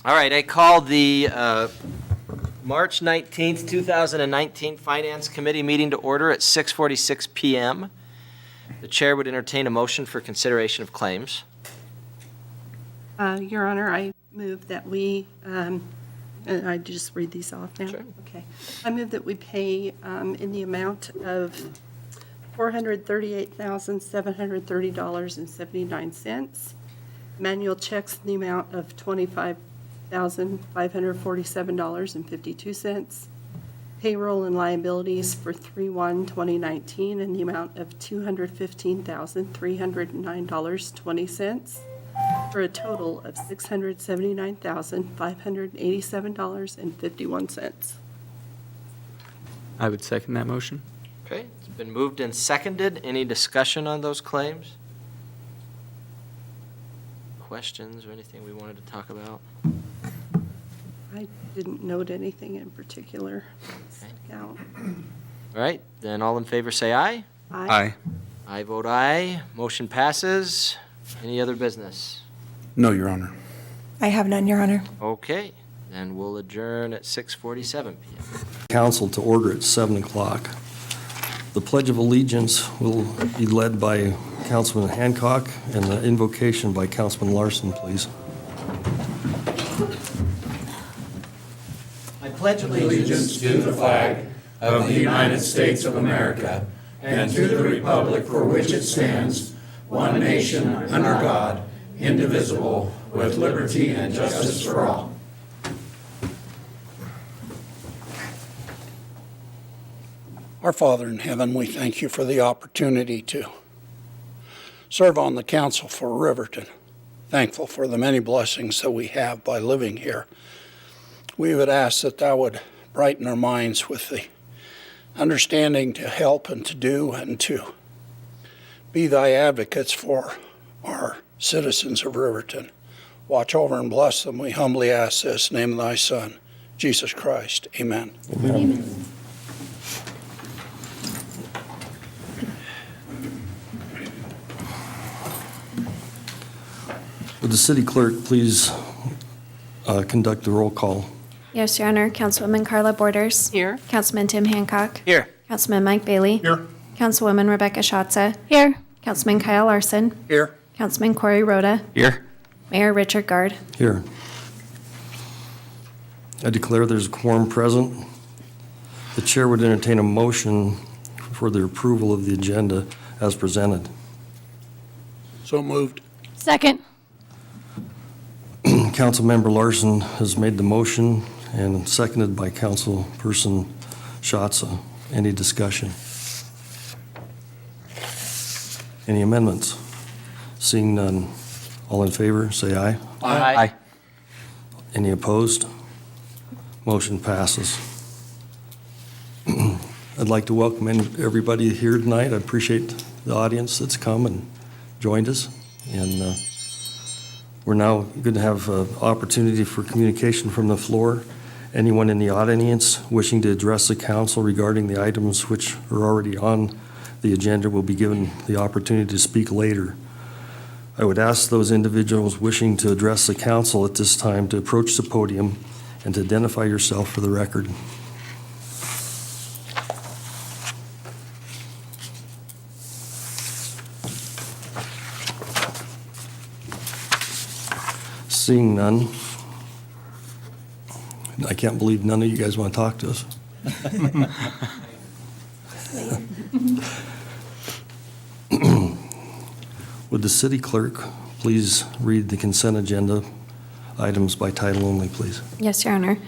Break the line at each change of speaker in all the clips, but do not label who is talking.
All right, I call the March 19th, 2019 Finance Committee meeting to order at 6:46 PM. The chair would entertain a motion for consideration of claims.
Your Honor, I move that we, and I just read these off now?
Sure.
Okay. I move that we pay in the amount of $438,730.79. Manual checks in the amount of $25,547.52. Payroll and liabilities for 3/1/2019 in the amount of $215,309.20, for a total of $679,587.51.
I would second that motion.
Okay, it's been moved and seconded. Any discussion on those claims? Questions or anything we wanted to talk about?
I didn't note anything in particular stick out.
All right, then all in favor say aye.
Aye.
I vote aye. Motion passes. Any other business?
No, Your Honor.
I have none, Your Honor.
Okay, then we'll adjourn at 6:47 PM.
Council to order at 7 o'clock. The Pledge of Allegiance will be led by Councilman Hancock and the invocation by Councilman Larson, please.
I pledge
Allegiance to the flag of the United States of America and to the republic for which it stands, one nation under God, indivisible, with liberty and justice for all.
Our Father in heaven, we thank you for the opportunity to serve on the council for Riverton. Thankful for the many blessings that we have by living here. We would ask that thou would brighten our minds with the understanding to help and to do and to be thy advocates for our citizens of Riverton. Watch over and bless them. We humbly ask this in the name of thy Son, Jesus Christ. Amen.
Amen.
Would the city clerk please conduct the roll call?
Yes, Your Honor. Councilwoman Carla Borders.
Here.
Councilman Tim Hancock.
Here.
Councilman Mike Bailey.
Here.
Councilwoman Rebecca Schatze. Here. Councilman Kyle Larson.
Here.
Councilman Corey Rhoda.
Here.
Mayor Richard Gard.
Here. I declare there's a quorum present. The chair would entertain a motion for the approval of the agenda as presented.
So moved.
Second.
Councilmember Larson has made the motion and seconded by Councilperson Schatze. Any discussion? Any amendments? Seeing none, all in favor, say aye.
Aye.
Any opposed? Motion passes. I'd like to welcome everybody here tonight. I appreciate the audience that's come and joined us. And we're now going to have an opportunity for communication from the floor. Anyone in the audience wishing to address the council regarding the items which are already on the agenda will be given the opportunity to speak later. I would ask those individuals wishing to address the council at this time to approach the podium and to identify yourself for the record. Seeing none, I can't believe none of you guys want to talk to us. Would the city clerk please read the consent agenda items by title only, please?
Yes, Your Honor.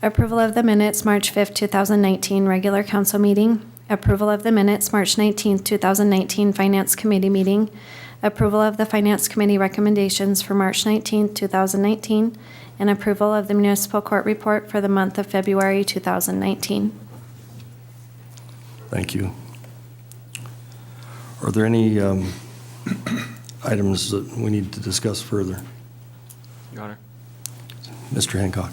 Approval of the minutes, March 5th, 2019, regular council meeting. Approval of the minutes, March 19th, 2019, Finance Committee meeting. Approval of the Finance Committee recommendations for March 19th, 2019, and approval of the municipal court report for the month of February 2019.
Thank you. Are there any items that we need to discuss further?
Your Honor.
Mr. Hancock.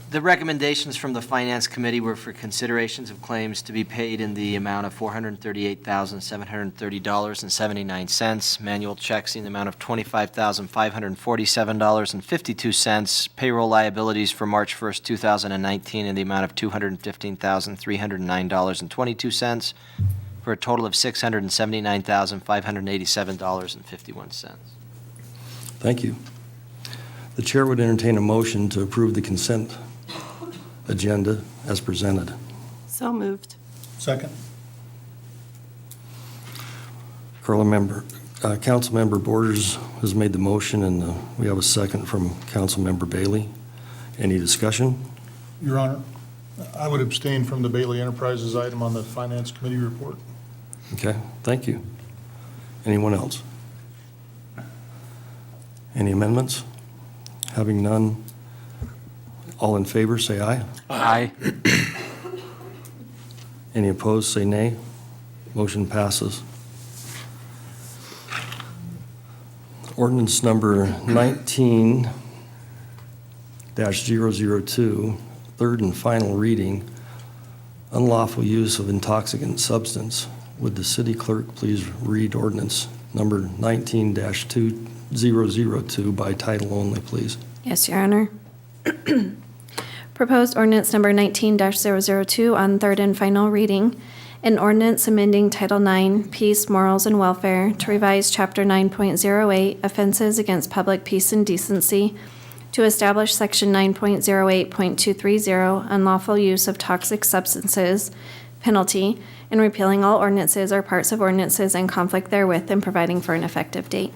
The recommendations from the Finance Committee were for considerations of claims to be paid in the amount of $438,730.79, manual checks in the amount of $25,547.52, payroll liabilities for March 1st, 2019 in the amount of $215,309.22, for a total of $679,587.51.
Thank you. The chair would entertain a motion to approve the consent agenda as presented.
So moved.
Second.
Councilmember Borders has made the motion, and we have a second from Councilmember Bailey. Any discussion?
Your Honor, I would abstain from the Bailey Enterprises item on the Finance Committee report.
Okay, thank you. Anyone else? Any amendments? Having none, all in favor, say aye.
Aye.
Any opposed, say nay. Motion passes. Ordinance number 19-002, third and final reading, unlawful use of intoxicant substance. Would the city clerk please read ordinance number 19-2002 by title only, please?
Yes, Your Honor. Proposed ordinance number 19-002 on third and final reading. An ordinance amending Title IX, Peace, Morals, and Welfare to revise Chapter 9.08, Offenses Against Public Peace and Decency, to establish Section 9.08.230, Unlawful Use of Toxic Substances, penalty, and repealing all ordinances or parts of ordinances in conflict therewith and providing for an effective date.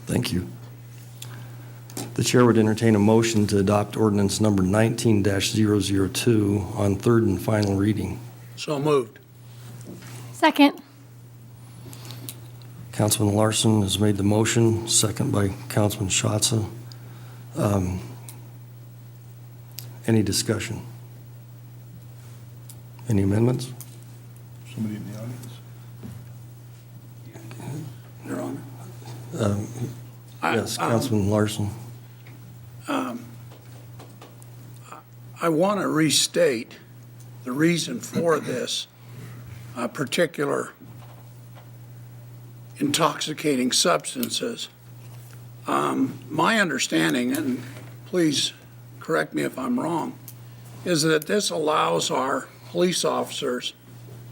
Thank you. The chair would entertain a motion to adopt ordinance number 19-002 on third and final reading.
So moved.
Second.
Councilman Larson has made the motion, second by Councilman Schatze. Any discussion? Any amendments?
Somebody in the audience?
Your Honor.
Yes, Councilman Larson.
I want to restate the reason for this particular intoxicating substances. My understanding, and please correct me if I'm wrong, is that this allows our police officers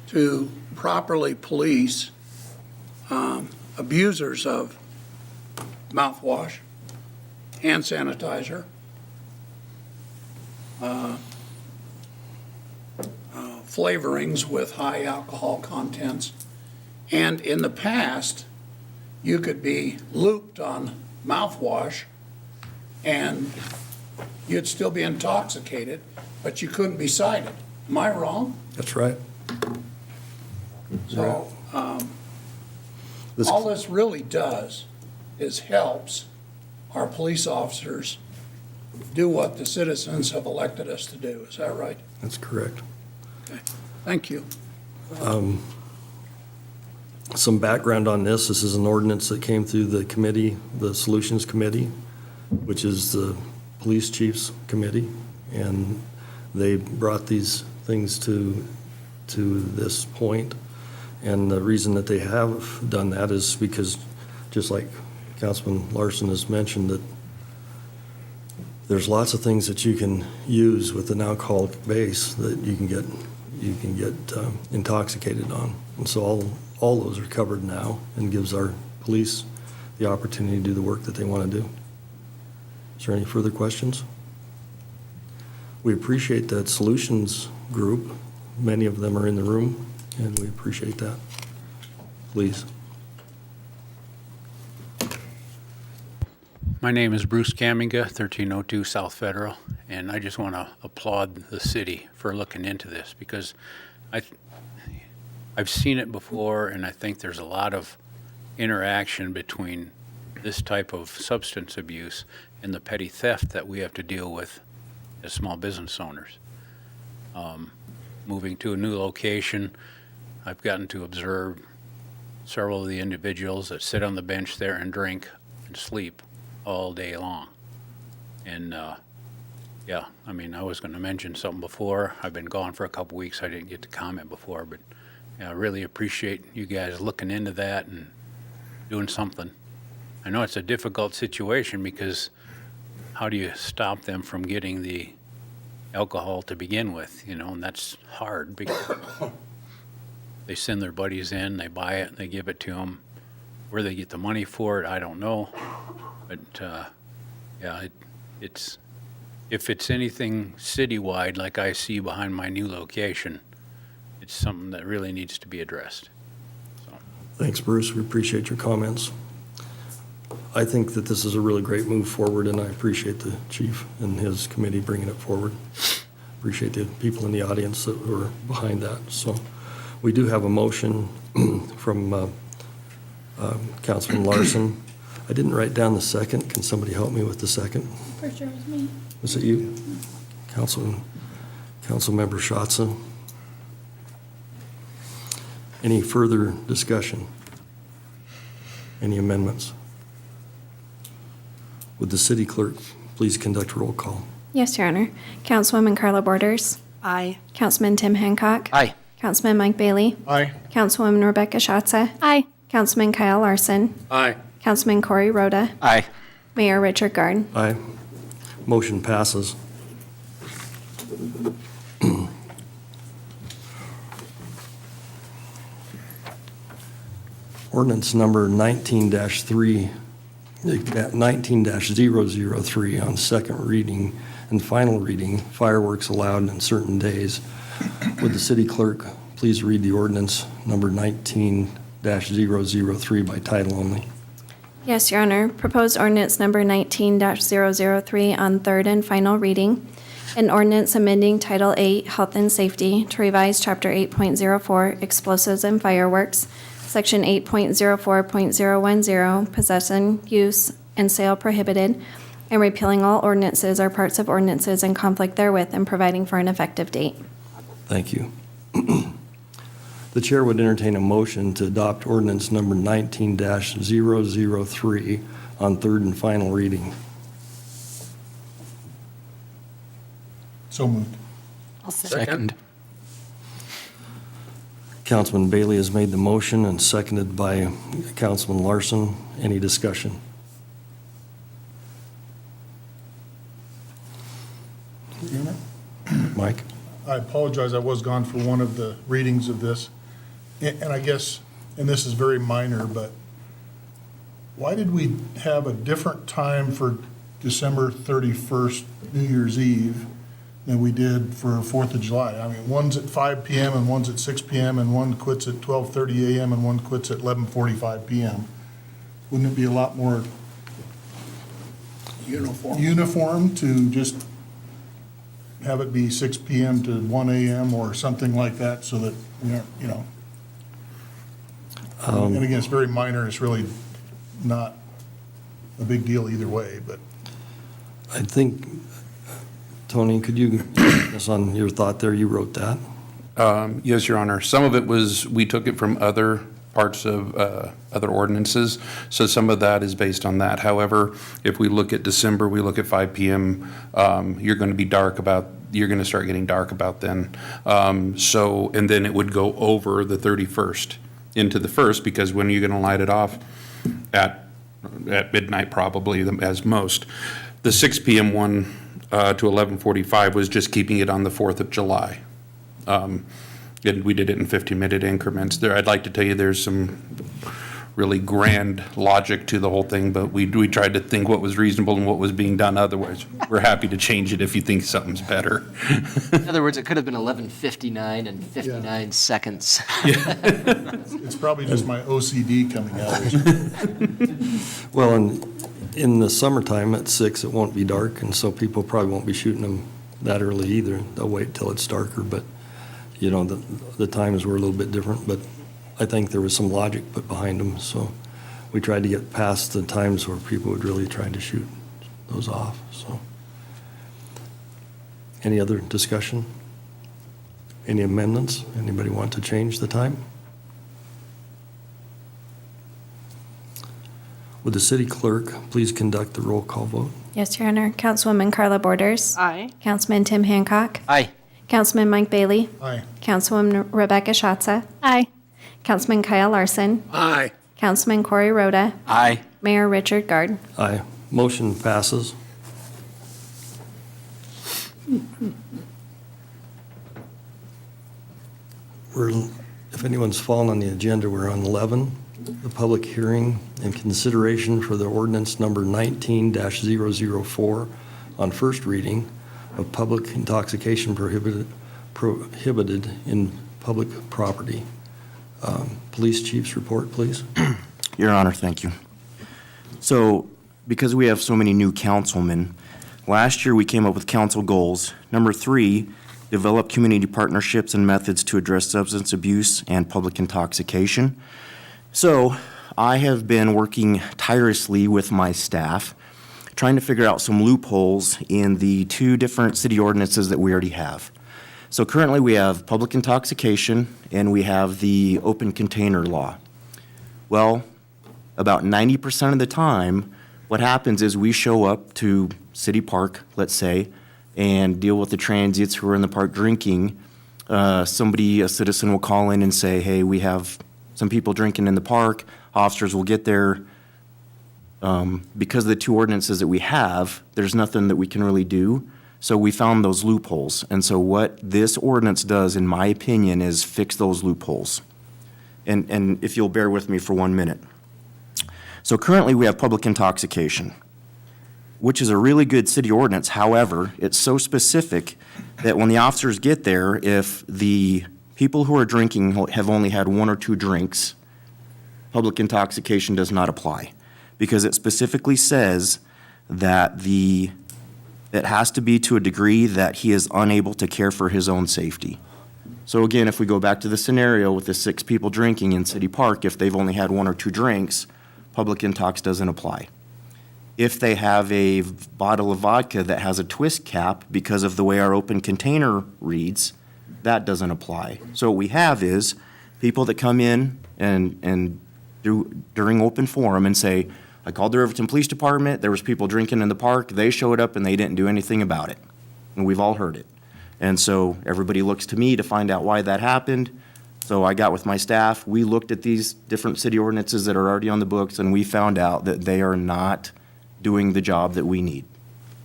to properly police abusers of mouthwash, hand sanitizer, flavorings with high alcohol contents. And in the past, you could be looped on mouthwash and you'd still be intoxicated, but you couldn't be cited. Am I wrong?
That's right.
So
This-
all this really does is helps our police officers do what the citizens have elected us to do. Is that right?
That's correct.
Okay. Thank you.
Some background on this. This is an ordinance that came through the committee, the Solutions Committee, which is the police chief's committee, and they brought these things to this point. And the reason that they have done that is because, just like Councilman Larson has mentioned, that there's lots of things that you can use with an alcoholic base that you can get intoxicated on. And so all those are covered now and gives our police the opportunity to do the work that they want to do. Is there any further questions? We appreciate that Solutions group. Many of them are in the room, and we appreciate that. Please.
My name is Bruce Caminga, 1302 South Federal, and I just want to applaud the city for looking into this because I've seen it before, and I think there's a lot of interaction between this type of substance abuse and the petty theft that we have to deal with as small business owners. Moving to a new location, I've gotten to observe several of the individuals that sit on the bench there and drink and sleep all day long. And yeah, I mean, I was going to mention something before. I've been gone for a couple weeks. I didn't get to comment before, but yeah, I really appreciate you guys looking into that and doing something. I know it's a difficult situation because how do you stop them from getting the alcohol to begin with, and that's hard because they send their buddies in, they buy it, they give it to them. Where they get the money for it, I don't know. But, yeah, it's, if it's anything citywide like I see behind my new location, it's something that really needs to be addressed.
Thanks, Bruce. We appreciate your comments. I think that this is a really great move forward, and I appreciate the chief and his committee bringing it forward. Appreciate the people in the audience that were behind that. So we do have a motion from Councilman Larson. I didn't write down the second. Can somebody help me with the second?
For sure it was me.
Was it you? Councilmember Schatze? Any further discussion? Any amendments? Would the city clerk please conduct a roll call?
Yes, Your Honor. Councilwoman Carla Borders.
Aye.
Councilman Tim Hancock.
Aye.
Councilman Mike Bailey.
Aye.
Councilwoman Rebecca Schatze.
Aye.
Councilman Kyle Larson.
Aye.
Councilman Corey Rhoda.
Aye.
Mayor Richard Gard.
Aye. Motion passes. Ordinance number 19-003 on second reading and final reading, fireworks allowed on certain days. Would the city clerk please read the ordinance number 19-003 by title only?
Yes, Your Honor. Proposed ordinance number 19-003 on third and final reading. An ordinance amending Title 8 Health and Safety to revise Chapter 8.04 Explosives and Fireworks, Section 8.04.010 Possession, Use, and Sale Prohibited, and repealing all ordinances or parts of ordinances in conflict therewith and providing for an effective date.
Thank you. The chair would entertain a motion to adopt ordinance number 19-003 on third and final reading.
So moved.
I'll
Second.
Councilman Bailey has made the motion and seconded by Councilman Larson. Any discussion? Mike?
I apologize, I was gone for one of the readings of this. And I guess, and this is very minor, but why did we have a different time for December 31st, New Year's Eve, than we did for 4th of July? I mean, one's at 5 PM and one's at 6 PM, and one quits at 12:30 AM and one quits at 11:45 PM. Wouldn't it be a lot more uniform to just have it be 6 PM to 1 AM or something like that, so that we aren't, and again, it's very minor, it's really not a big deal either way, but.
I think, Tony, could you give us on your thought there? You wrote that.
Yes, Your Honor. Some of it was, we took it from other parts of other ordinances, so some of that is based on that. However, if we look at December, we look at 5 PM, you're going to be you're going to start getting dark about then. And then it would go over the 31st into the 1st, because when you're going to light it off at midnight probably as most. The 6 PM one to 11:45 was just keeping it on the 4th of July. And we did it in 15-minute increments. I'd like to tell you there's some really grand logic to the whole thing, but we tried to think what was reasonable and what was being done. Otherwise, we're happy to change it if you think something's better.
In other words, it could have been 11:59 and 59 seconds.
It's probably just my OCD coming out.
Well, and in the summertime at 6, it won't be dark, and so people probably won't be shooting them that early either. They'll wait till it's darker, but, the times were a little bit different, but I think there was some logic put behind them, so we tried to get past the times where people would really try to shoot those off, so. Any other discussion? Any amendments? Anybody want to change the time? Would the city clerk please conduct the roll call vote?
Yes, Your Honor. Councilwoman Carla Borders.
Aye.
Councilman Tim Hancock.
Aye.
Councilman Mike Bailey.
Aye.
Councilwoman Rebecca Schatza.
Aye.
Councilman Kyle Larson.
Aye.
Councilman Corey Rhoda.
Aye.
Mayor Richard Gard.
Aye. Motion passes. If anyone's fallen on the agenda, we're on 11, the public hearing and consideration for the ordinance number 19-004 on first reading of public intoxication prohibited in public property. Police Chief's report, please.
Your Honor, thank you. So, because we have so many new councilmen, last year we came up with council goals. Number 3, develop community partnerships and methods to address substance abuse and public intoxication. So, I have been working tirelessly with my staff, trying to figure out some loopholes in the 2 different city ordinances that we already have. So currently we have public intoxication and we have the open container law. Well, about 90% of the time, what happens is we show up to City Park, let's say, and deal with the transients who are in the park drinking. A citizen will call in and say, hey, we have some people drinking in the park. Officers will get there. Because of the 2 ordinances that we have, there's nothing that we can really do. So we found those loopholes. And so what this ordinance does, in my opinion, is fix those loopholes. And if you'll bear with me for 1 minute. So currently we have public intoxication, which is a really good city ordinance. However, it's so specific that when the officers get there, if the people who are drinking have only had 1 or 2 drinks, public intoxication does not apply. Because it specifically says that it has to be to a degree that he is unable to care for his own safety. So again, if we go back to the scenario with the 6 people drinking in City Park, if they've only had 1 or 2 drinks, public intox doesn't apply. If they have a bottle of vodka that has a twist cap because of the way our open container reads, that doesn't apply. So what we have is people that come in and during open forum and say, I called the Riverton Police Department, there was people drinking in the park, they showed up and they didn't do anything about it. And we've all heard it. And so everybody looks to me to find out why that happened. So I got with my staff, we looked at these different city ordinances that are already on the books, and we found out that they are not doing the job that we need,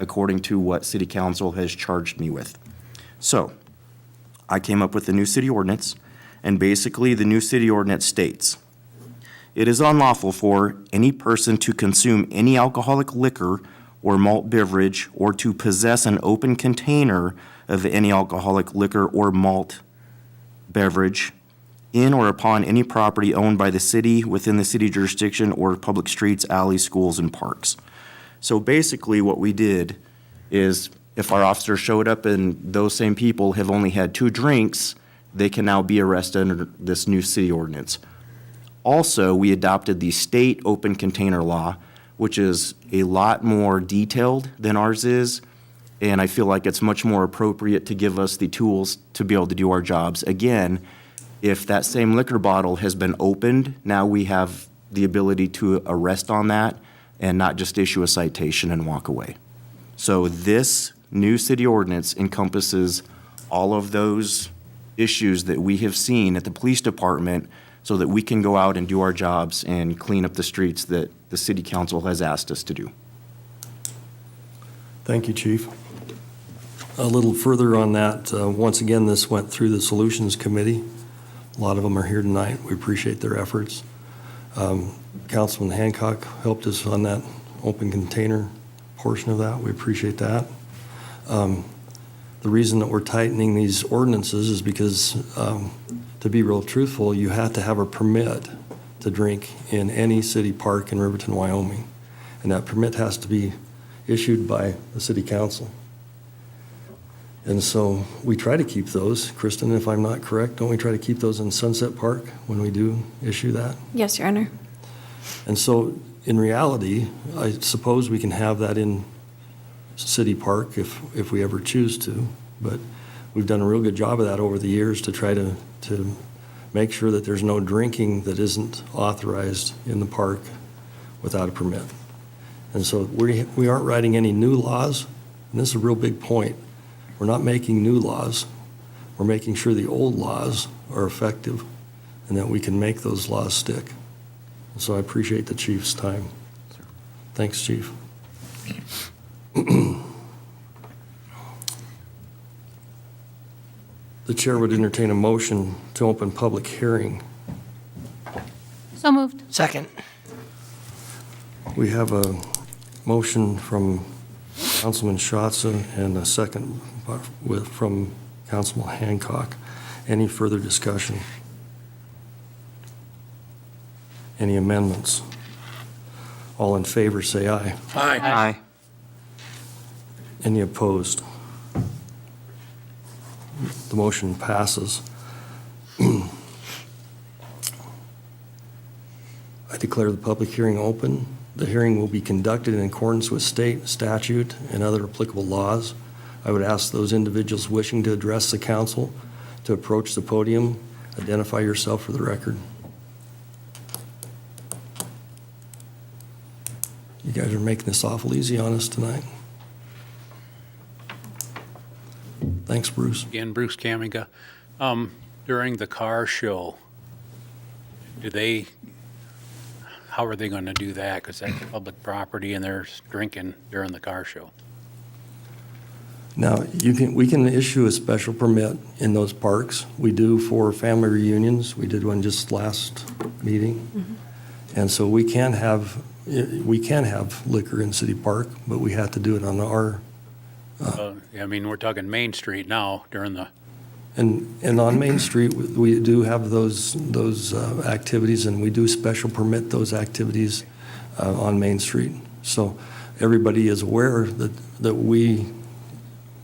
according to what City Council has charged me with. So I came up with a new city ordinance, and basically the new city ordinance states, it is unlawful for any person to consume any alcoholic liquor or malt beverage or to possess an open container of any alcoholic liquor or malt beverage in or upon any property owned by the city within the city jurisdiction or public streets, alleys, schools, and parks. So basically what we did is if our officer showed up and those same people have only had 2 drinks, they can now be arrested under this new city ordinance. Also, we adopted the state open container law, which is a lot more detailed than ours is, and I feel like it's much more appropriate to give us the tools to be able to do our jobs. Again, if that same liquor bottle has been opened, now we have the ability to arrest on that and not just issue a citation and walk away. So this new city ordinance encompasses all of those issues that we have seen at the police department so that we can go out and do our jobs and clean up the streets that the city council has asked us to do.
Thank you, Chief. A little further on that, once again, this went through the Solutions Committee. A lot of them are here tonight. We appreciate their efforts. Councilman Hancock helped us on that open container portion of that. We appreciate that. The reason that we're tightening these ordinances is because, to be real truthful, you have to have a permit to drink in any city park in Riverton, Wyoming. And that permit has to be issued by the city council. And so we try to keep those. Kristen, if I'm not correct, don't we try to keep those in Sunset Park when we do issue that?
Yes, Your Honor.
And so in reality, I suppose we can have that in City Park if we ever choose to. But we've done a real good job of that over the years to try to make sure that there's no drinking that isn't authorized in the park without a permit. And so we aren't writing any new laws, and this is a real big point. We're not making new laws. We're making sure the old laws are effective and that we can make those laws stick. And so I appreciate the chief's time. Thanks, chief. The chair would entertain a motion to open public hearing.
So moved.
Second.
We have a motion from Councilman Schatze and a second from Councilman Hancock. Any further discussion? Any amendments? All in favor, say aye.
Aye.
Aye.
Any opposed? The motion passes. I declare the public hearing open. The hearing will be conducted in accordance with state statute and other applicable laws. I would ask those individuals wishing to address the council to approach the podium. Identify yourself for the record. You guys are making this awful easy on us tonight. Thanks, Bruce.
Again, Bruce Kamiga. During the car show, how are they going to do that? Because that's public property and they're drinking during the car show.
Now, we can issue a special permit in those parks. We do for family reunions. We did one just last meeting. And so we can have liquor in City Park, but we have to do it on our,
I mean, we're talking Main Street now during the,
and on Main Street, we do have those activities, and we do special permit those activities on Main Street. So everybody is aware that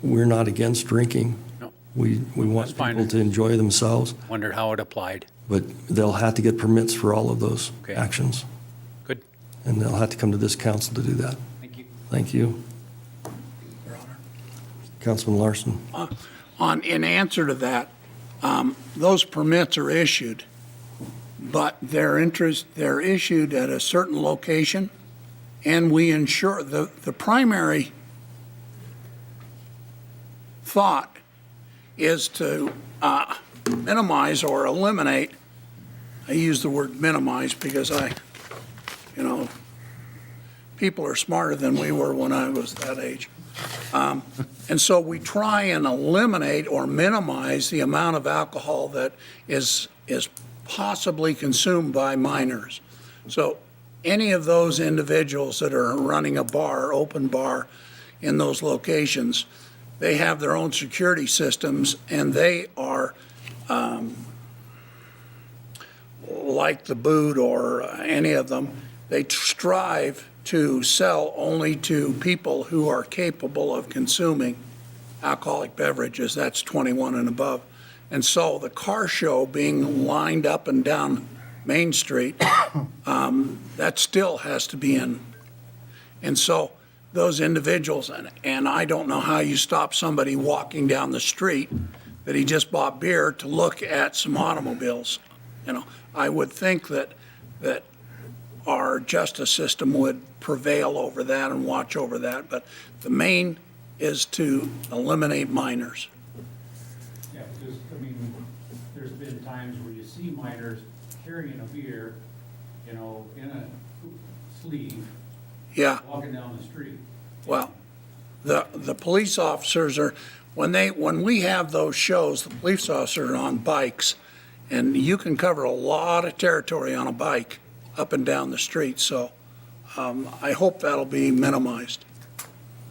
we're not against drinking.
No.
We want
That's fine.
people to enjoy themselves,
wondered how it applied.
but they'll have to get permits for all of those
Okay.
actions.
Good.
And they'll have to come to this council to do that.
Thank you.
Thank you.
Your Honor.
Councilman Larson.
In answer to that, those permits are issued, but they're issued at a certain location, and we ensure, the primary thought is to minimize or eliminate, I use the word minimize because people are smarter than we were when I was that age. And so we try and eliminate or minimize the amount of alcohol that is possibly consumed by minors. So any of those individuals that are running a bar, open bar in those locations, they have their own security systems, and they are like the Boot or any of them, they strive to sell only to people who are capable of consuming alcoholic beverages. That's 21 and above. And so the car show being lined up and down Main Street, that still has to be in. And so those individuals, and I don't know how you stop somebody walking down the street that he just bought beer to look at some automobiles. I would think that our justice system would prevail over that and watch over that, but the main is to eliminate minors.
Yeah, because, there's been times where you see minors carrying a beer, in a sleeve,
Yeah,
walking down the street.
well, the police officers are, when we have those shows, the police officers are on bikes, and you can cover a lot of territory on a bike up and down the street, so I hope that'll be minimized.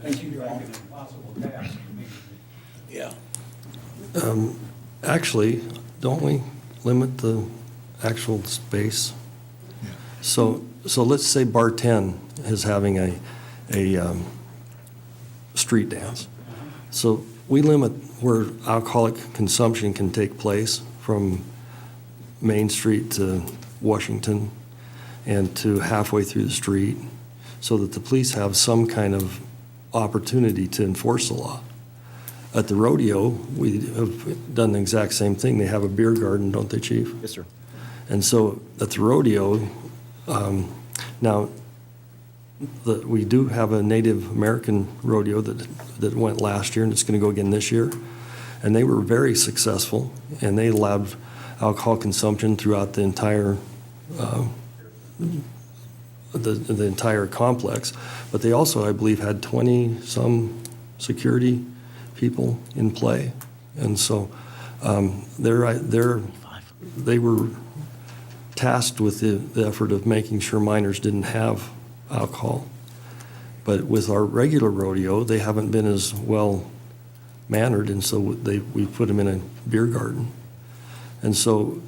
That seems like an impossible task to me.
Yeah.
Actually, don't we limit the actual space? So let's say Bar 10 is having a street dance. So we limit where alcoholic consumption can take place from Main Street to Washington and to halfway through the street, so that the police have some kind of opportunity to enforce the law. At the rodeo, we have done the exact same thing. They have a beer garden, don't they, Chief?
Yes, sir.
And so at the rodeo, now, we do have a Native American rodeo that went last year, and it's going to go again this year. And they were very successful, and they allowed alcohol consumption throughout the entire the entire complex. But they also, I believe, had 20-some security people in play. And so they were tasked with the effort of making sure minors didn't have alcohol. But with our regular rodeo, they haven't been as well mannered, and so we put them in a beer garden. And so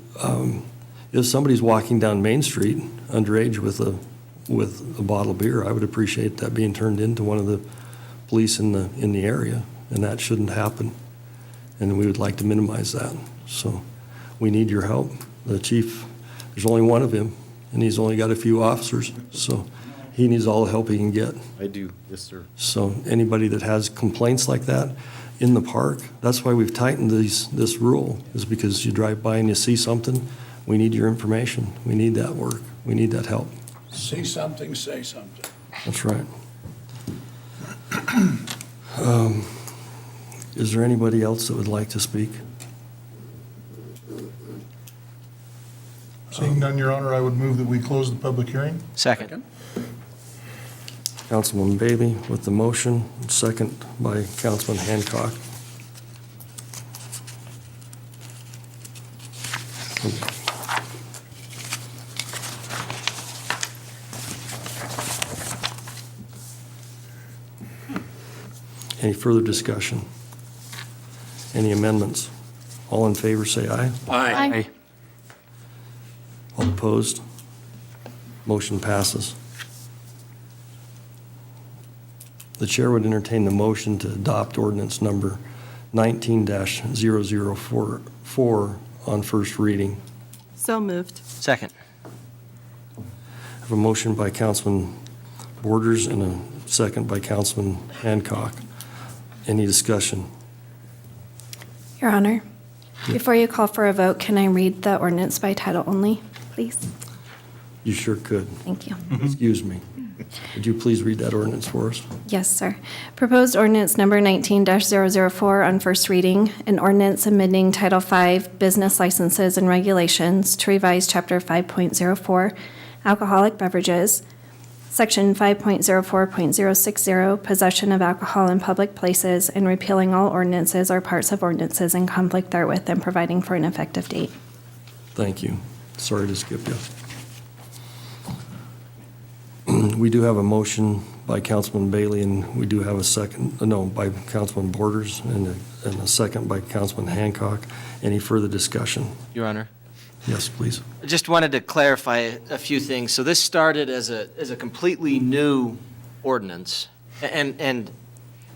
if somebody's walking down Main Street underage with a bottle of beer, I would appreciate that being turned into one of the police in the area, and that shouldn't happen. And we would like to minimize that. So we need your help. The chief, there's only one of him, and he's only got a few officers, so he needs all the help he can get.
I do, yes, sir.
So anybody that has complaints like that in the park, that's why we've tightened this rule, is because you drive by and you see something, we need your information. We need that work. We need that help.
See something, say something.
That's right. Is there anybody else that would like to speak?
Seeing none, Your Honor, I would move that we close the public hearing.
Second.
Councilman Bailey with the motion, second by Councilman Hancock. Any further discussion? Any amendments? All in favor, say aye.
Aye.
All opposed? Motion passes. The chair would entertain the motion to adopt ordinance number 19-0044 on first reading.
So moved.
Second.
I have a motion by Councilman Borders and a second by Councilman Hancock. Any discussion?
Your Honor, before you call for a vote, can I read the ordinance by title only, please?
You sure could.
Thank you.
Excuse me. Would you please read that ordinance for us?
Yes, sir. Proposed ordinance number 19-004 on first reading, an ordinance amending Title V Business Licenses and Regulations to revise Chapter 5.04 Alcoholic Beverages, Section 5.04.060 Possession of Alcohol in Public Places, and repealing all ordinances or parts of ordinances in conflict therewith and providing for an effective date.
Thank you. Sorry to skip you. We do have a motion by Councilman Bailey, and we do have a second, by Councilman Borders, and a second by Councilman Hancock. Any further discussion?
Your Honor.
Yes, please.
I just wanted to clarify a few things. So this started as a completely new ordinance, and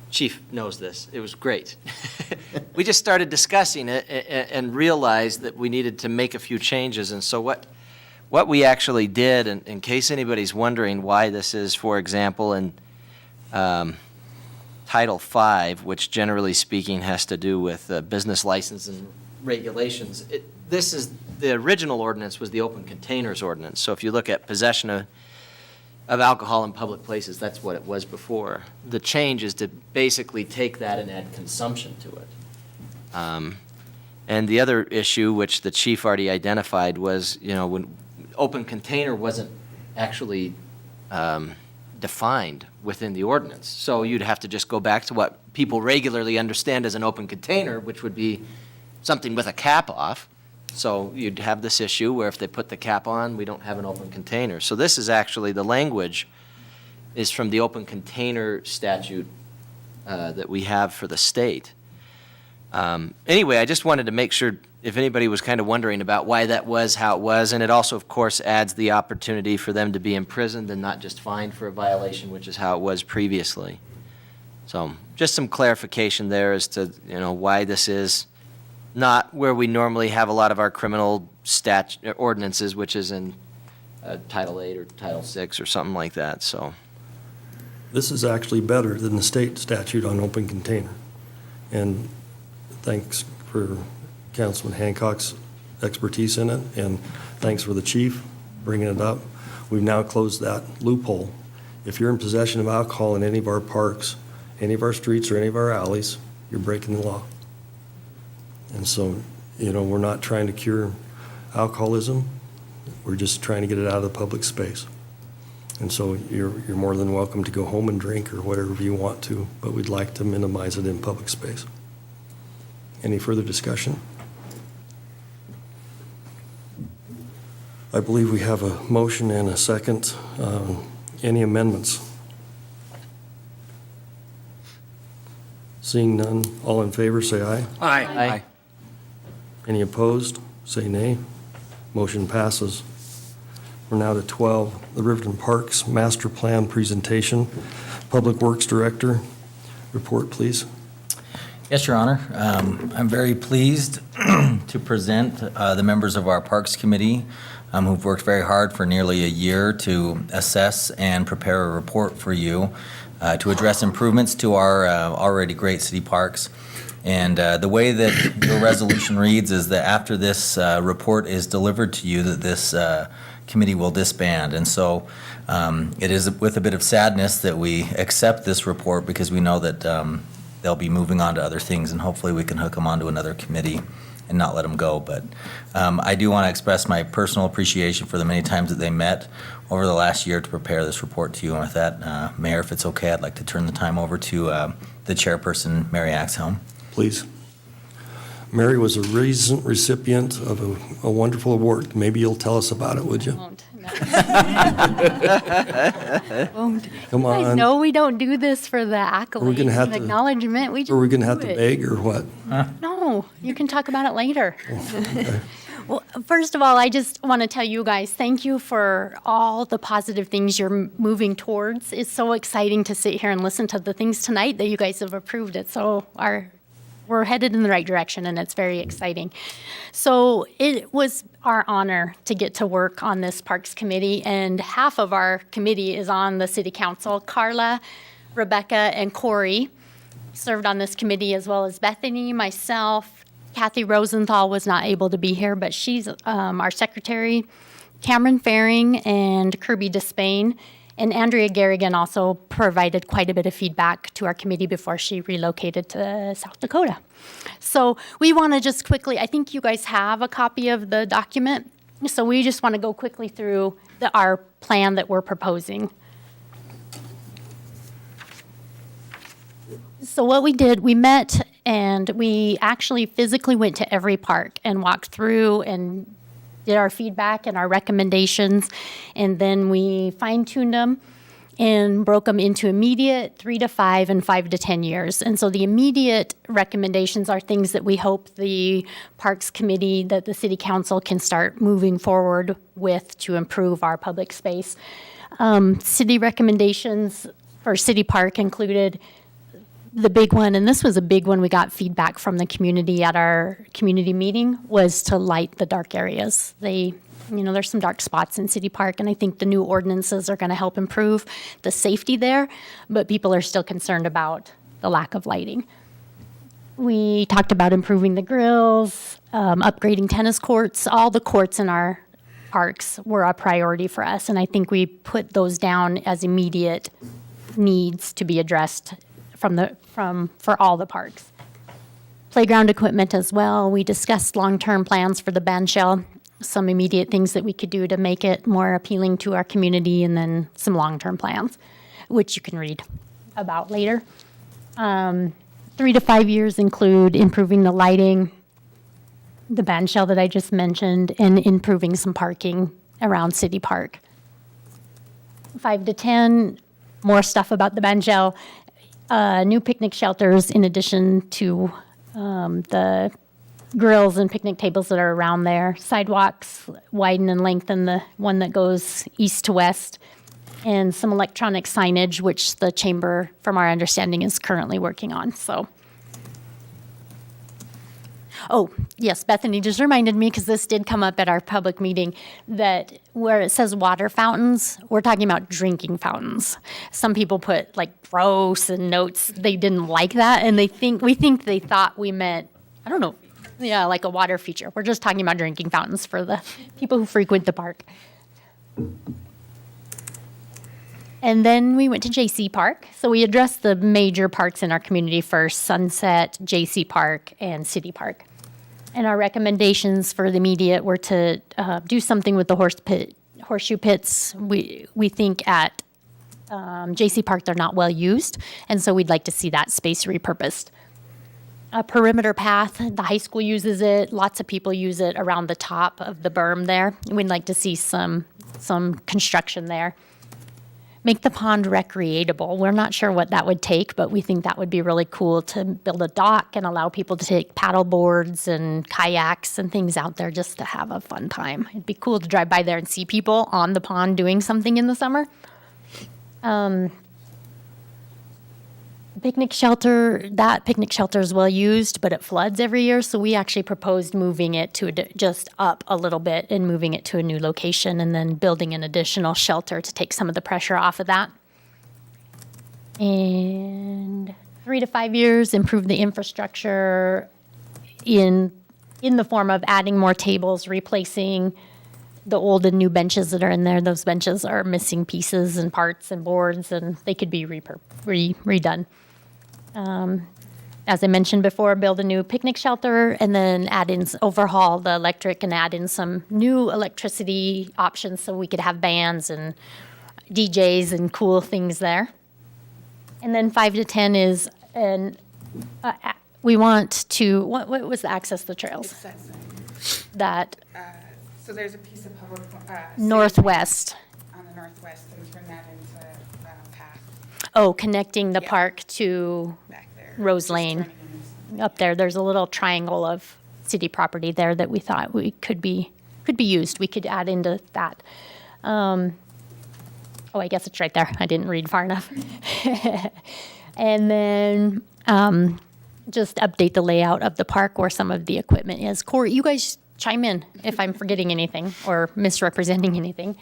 Chief knows this. It was great. We just started discussing it and realized that we needed to make a few changes. And so what we actually did, in case anybody's wondering why this is, for example, in Title V, which generally speaking has to do with business license and regulations, the original ordinance was the open containers ordinance. So if you look at possession of alcohol in public places, that's what it was before. The change is to basically take that and add consumption to it. And the other issue, which the chief already identified, was, when open container wasn't actually defined within the ordinance. So you'd have to just go back to what people regularly understand as an open container, which would be something with a cap off. So you'd have this issue where if they put the cap on, we don't have an open container. So this is actually, the language is from the open container statute that we have for the state. Anyway, I just wanted to make sure if anybody was kind of wondering about why that was how it was, and it also, of course, adds the opportunity for them to be imprisoned and not just fined for a violation, which is how it was previously. So just some clarification there as to, why this is not where we normally have a lot of our criminal ordinances, which is in Title 8 or Title 6 or something like that, so.
This is actually better than the state statute on open container. And thanks for Councilman Hancock's expertise in it, and thanks for the chief bringing it up. We've now closed that loophole if you're in possession of alcohol in any of our parks, any of our streets, or any of our alleys, you're breaking the law. And so, we're not trying to cure alcoholism. We're just trying to get it out of the public space. And so you're more than welcome to go home and drink or whatever you want to, but we'd like to minimize it in public space. Any further discussion? I believe we have a motion and a second. Any amendments? Seeing none, all in favor, say aye.
Aye.
Any opposed, say nay. Motion passes. We're now to 12, the Riverton Parks Master Plan presentation. Public Works Director, report, please.
Yes, Your Honor. I'm very pleased to present the members of our Parks Committee who've worked very hard for nearly a year to assess and prepare a report for you to address improvements to our already great city parks. And the way that your resolution reads is that after this report is delivered to you, that this committee will disband. And so it is with a bit of sadness that we accept this report, because we know that they'll be moving on to other things, and hopefully we can hook them onto another committee and not let them go. But I do want to express my personal appreciation for the many times that they met over the last year to prepare this report to you. And with that, Mayor, if it's okay, I'd like to turn the time over to the chairperson, Mary Axhelm.
Please. Mary was a recent recipient of a wonderful award. Maybe you'll tell us about it, would you?
Won't. No.
Come
You guys
on.
know we don't do this for the accolades
gonna have
and
to-
acknowledgement. We just
Are we going to have
do
to
it.
beg or what?
No, you can talk about it later.
Okay.
Well, first of all, I just want to tell you guys, thank you for all the positive things you're moving towards. It's so exciting to sit here and listen to the things tonight that you guys have approved. It so we're headed in the right direction, and it's very exciting. So it was our honor to get to work on this Parks Committee, and half of our committee is on the City Council. Carla, Rebecca, and Corey served on this committee, as well as Bethany, myself. Kathy Rosenthal was not able to be here, but she's our secretary. Cameron Faring and Kirby Despain. And Andrea Garrigan also provided quite a bit of feedback to our committee before she relocated to South Dakota. So we want to just quickly, I think you guys have a copy of the document. So we just want to go quickly through our plan that we're proposing. So what we did, we met and we actually physically went to every park and walked through and did our feedback and our recommendations, and then we fine-tuned them and broke them into immediate, 3 to 5, and 5 to 10 years. And so the immediate recommendations are things that we hope the Parks Committee, that the City Council can start moving forward with to improve our public space. City recommendations for City Park included the big one, and this was a big one, we got feedback from the community at our community meeting, was to light the dark areas. There's some dark spots in City Park, and I think the new ordinances are going to help improve the safety there, but people are still concerned about the lack of lighting. We talked about improving the grills, upgrading tennis courts. All the courts in our parks were a priority for us, and I think we put those down as immediate needs to be addressed for all the parks. Playground equipment as well. We discussed long-term plans for the band shell, some immediate things that we could do to make it more appealing to our community, and then some long-term plans, which you can read about later. 3 to 5 years include improving the lighting, the band shell that I just mentioned, and improving some parking around City Park. 5 to 10, more stuff about the band shell. New picnic shelters, in addition to the grills and picnic tables that are around there. Sidewalks, widen and lengthen the one that goes east to west. And some electronic signage, which the chamber, from our understanding, is currently working on. So. Oh, yes, Bethany just reminded me, because this did come up at our public meeting, that where it says water fountains, we're talking about drinking fountains. Some people put like gross and notes. They didn't like that, and we think they thought we meant, I don't know, like a water feature. We're just talking about drinking fountains for the people who frequent the park. And then we went to JC Park. So we addressed the major parks in our community first: Sunset, JC Park, and City Park. And our recommendations for the immediate were to do something with the horseshoe pits. We think at JC Park they're not well used, and so we'd like to see that space repurposed. A perimeter path, the high school uses it, lots of people use it around the top of the berm there. We'd like to see some construction there. Make the pond recreatable. We're not sure what that would take, but we think that would be really cool to build a dock and allow people to take paddle boards and kayaks and things out there just to have a fun time. It'd be cool to drive by there and see people on the pond doing something in the summer. Picnic shelter, that picnic shelter is well used, but it floods every year, so we actually proposed moving it to just up a little bit and moving it to a new location and then building an additional shelter to take some of the pressure off of that. And 3 to 5 years, improve the infrastructure in the form of adding more tables, replacing the old and new benches that are in there. Those benches are missing pieces and parts and boards, and they could be redone. As I mentioned before, build a new picnic shelter and then overhaul the electric and add in some new electricity options so we could have bands and DJs and cool things there. And then 5 to 10 is we want to, what was the access to the trails? That
So there's a piece of public.
northwest.
On the northwest, and turn that into a path
Oh, connecting the park to
back there.
Rose
Just
Lane.
turning in.
Up there, there's a little triangle of city property there that we thought could be used. We could add into that. Oh, I guess it's right there. I didn't read far enough. And then just update the layout of the park where some of the equipment is. Corey, you guys chime in if I'm forgetting anything or misrepresenting anything.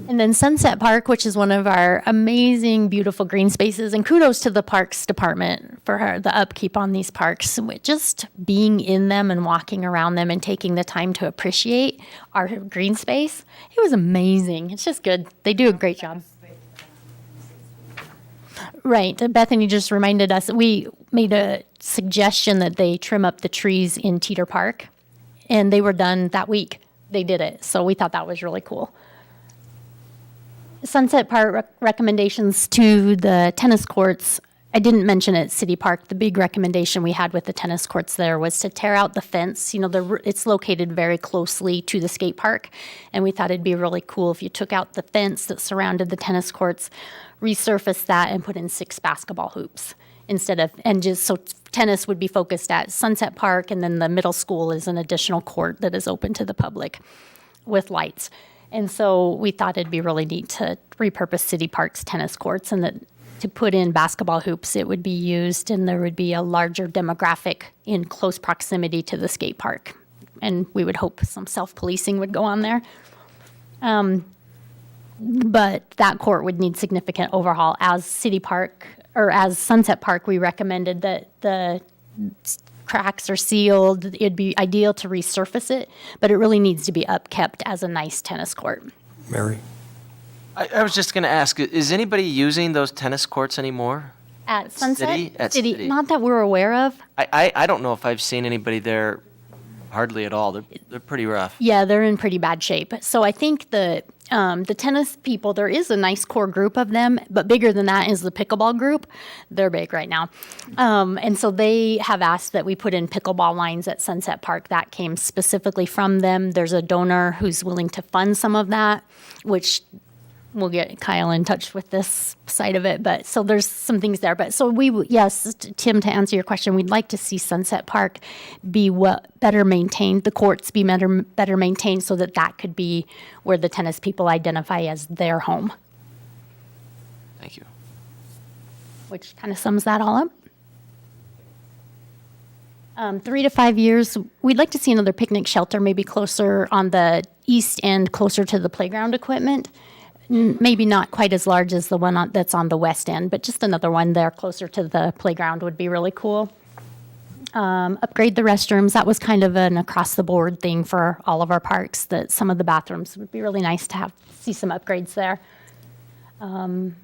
And then Sunset Park, which is one of our amazing, beautiful green spaces, and kudos to the Parks Department for the upkeep on these parks. Just being in them and walking around them and taking the time to appreciate our green space, it was amazing. It's just good. They do a great job. Right. Bethany just reminded us, we made a suggestion that they trim up the trees in Teeter Park, and they were done that week. They did it. So we thought that was really cool. Sunset Park recommendations to the tennis courts. I didn't mention at City Park, the big recommendation we had with the tennis courts there was to tear out the fence. You know, it's located very closely to the skate park, and we thought it'd be really cool if you took out the fence that surrounded the tennis courts, resurfaced that, and put in 6 basketball hoops so tennis would be focused at Sunset Park, and then the middle school is an additional court that is open to the public with lights. And so we thought it'd be really neat to repurpose City Park's tennis courts and that to put in basketball hoops, it would be used and there would be a larger demographic in close proximity to the skate park. And we would hope some self-policing would go on there. But that court would need significant overhaul. As City Park, or as Sunset Park, we recommended that the cracks are sealed. It'd be ideal to resurface it, but it really needs to be upkept as a nice tennis court.
Mary?
I was just going to ask, is anybody using those tennis courts anymore?
At Sunset?
City? At City.
Not that we're aware of.
I don't know if I've seen anybody there hardly at all. They're pretty rough.
Yeah, they're in pretty bad shape. So I think the tennis people, there is a nice core group of them, but bigger than that is the pickleball group. They're big right now. And so they have asked that we put in pickleball lines at Sunset Park. That came specifically from them. There's a donor who's willing to fund some of that, which we'll get Kyle in touch with this side of it. But so there's some things there. But so yes, Tim, to answer your question, we'd like to see Sunset Park be better maintained, the courts be better maintained so that could be where the tennis people identify as their home.
Thank you.
Which kind of sums that all up. 3 to 5 years, we'd like to see another picnic shelter, maybe closer on the east end, closer to the playground equipment. Maybe not quite as large as the one that's on the west end, but just another one there closer to the playground would be really cool. Upgrade the restrooms. That was kind of an across-the-board thing for all of our parks, that some of the bathrooms would be really nice to see some upgrades there. And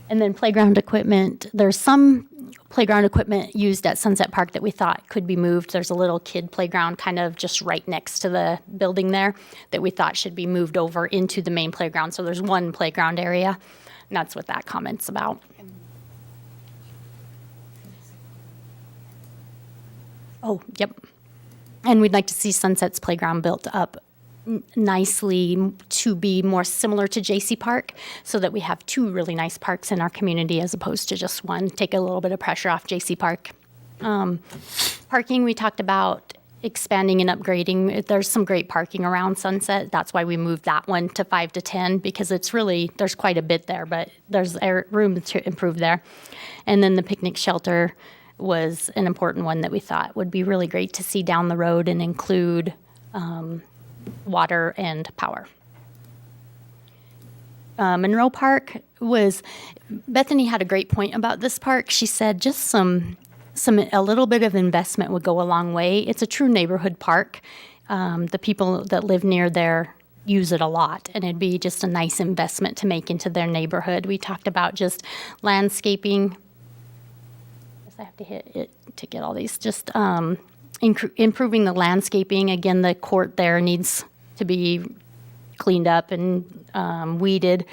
then playground equipment, there's some playground equipment used at Sunset Park that we thought could be moved. There's a little kid playground kind of just right next to the building there that we thought should be moved over into the main playground. So there's one playground area, and that's what that comment's about. Oh, yep. And we'd like to see Sunset's playground built up nicely to be more similar to J.C. Park so that we have two really nice parks in our community as opposed to just one. Take a little bit of pressure off J.C. Park. Parking, we talked about expanding and upgrading. There's some great parking around Sunset. That's why we moved that one to 5 to 10 because it's really, there's quite a bit there, but there's room to improve there. And then the picnic shelter was an important one that we thought would be really great to see down the road and include water and power. Monroe Park was, Bethany had a great point about this park. She said just a little bit of investment would go a long way. It's a true neighborhood park. The people that live near there use it a lot, and it'd be just a nice investment to make into their neighborhood. We talked about just landscaping. I guess I have to hit it to get all these. Just improving the landscaping. Again, the court there needs to be cleaned up and weeded,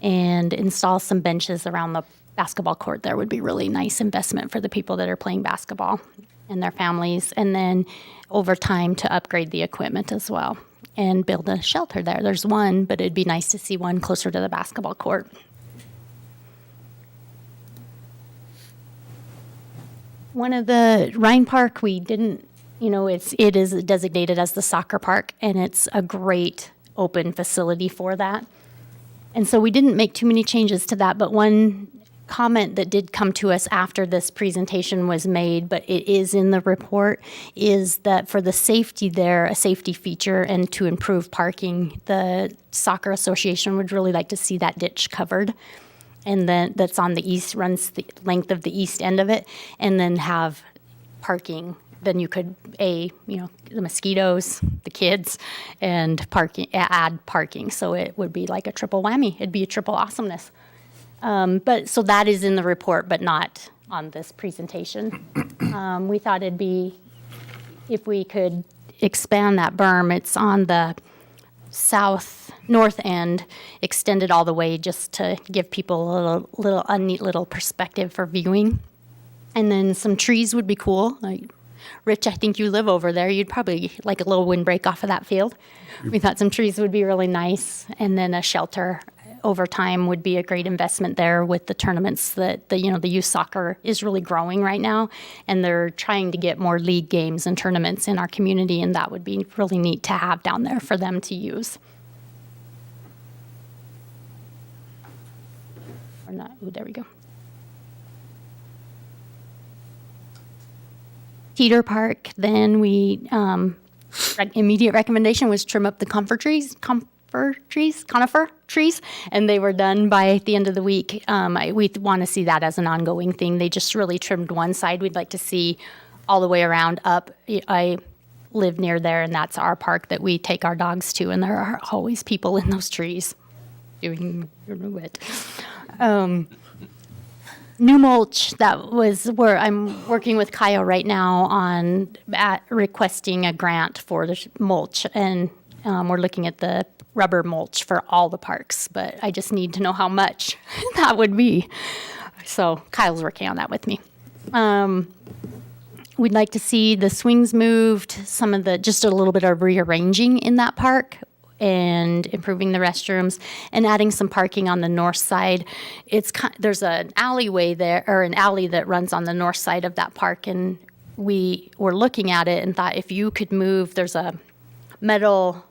and install some benches around the basketball court there would be really nice investment for the people that are playing basketball and their families. And then over time to upgrade the equipment as well and build a shelter there. There's one, but it'd be nice to see one closer to the basketball court. One of the Rhine Park, we didn't, it is designated as the soccer park, and it's a great open facility for that. And so we didn't make too many changes to that, but one comment that did come to us after this presentation was made, but it is in the report, is that for the safety there, a safety feature, and to improve parking, the Soccer Association would really like to see that ditch covered. And then that's on the east, runs the length of the east end of it, and then have parking. Then you could, the mosquitoes, the kids, and parking, add parking. So it would be like a triple whammy. It'd be a triple awesomeness. But so that is in the report, but not on this presentation. We thought it'd be, if we could expand that berm, it's on the north end, extended all the way just to give people a neat little perspective for viewing. And then some trees would be cool. Like, Rich, I think you live over there. You'd probably like a little windbreak off of that field. We thought some trees would be really nice. And then a shelter over time would be a great investment there with the tournaments that the youth soccer is really growing right now. And they're trying to get more league games and tournaments in our community. And that would be really neat to have down there for them to use. Or not, oh, there we go. Cedar Park, then we, immediate recommendation was trim up the conifer trees, and they were done by the end of the week. We want to see that as an ongoing thing. They just really trimmed one side. We'd like to see all the way around up. I live near there, and that's our park that we take our dogs to, and there are always people in those trees doing it. New mulch, that was where I'm working with Kyle right now on requesting a grant for the mulch, and we're looking at the rubber mulch for all the parks, but I just need to know how much that would be. So Kyle's working on that with me. We'd like to see the swings moved, just a little bit of rearranging in that park, and improving the restrooms and adding some parking on the north side. There's an alleyway there, or an alley that runs on the north side of that park, and we were looking at it and thought if you could move, there's a metal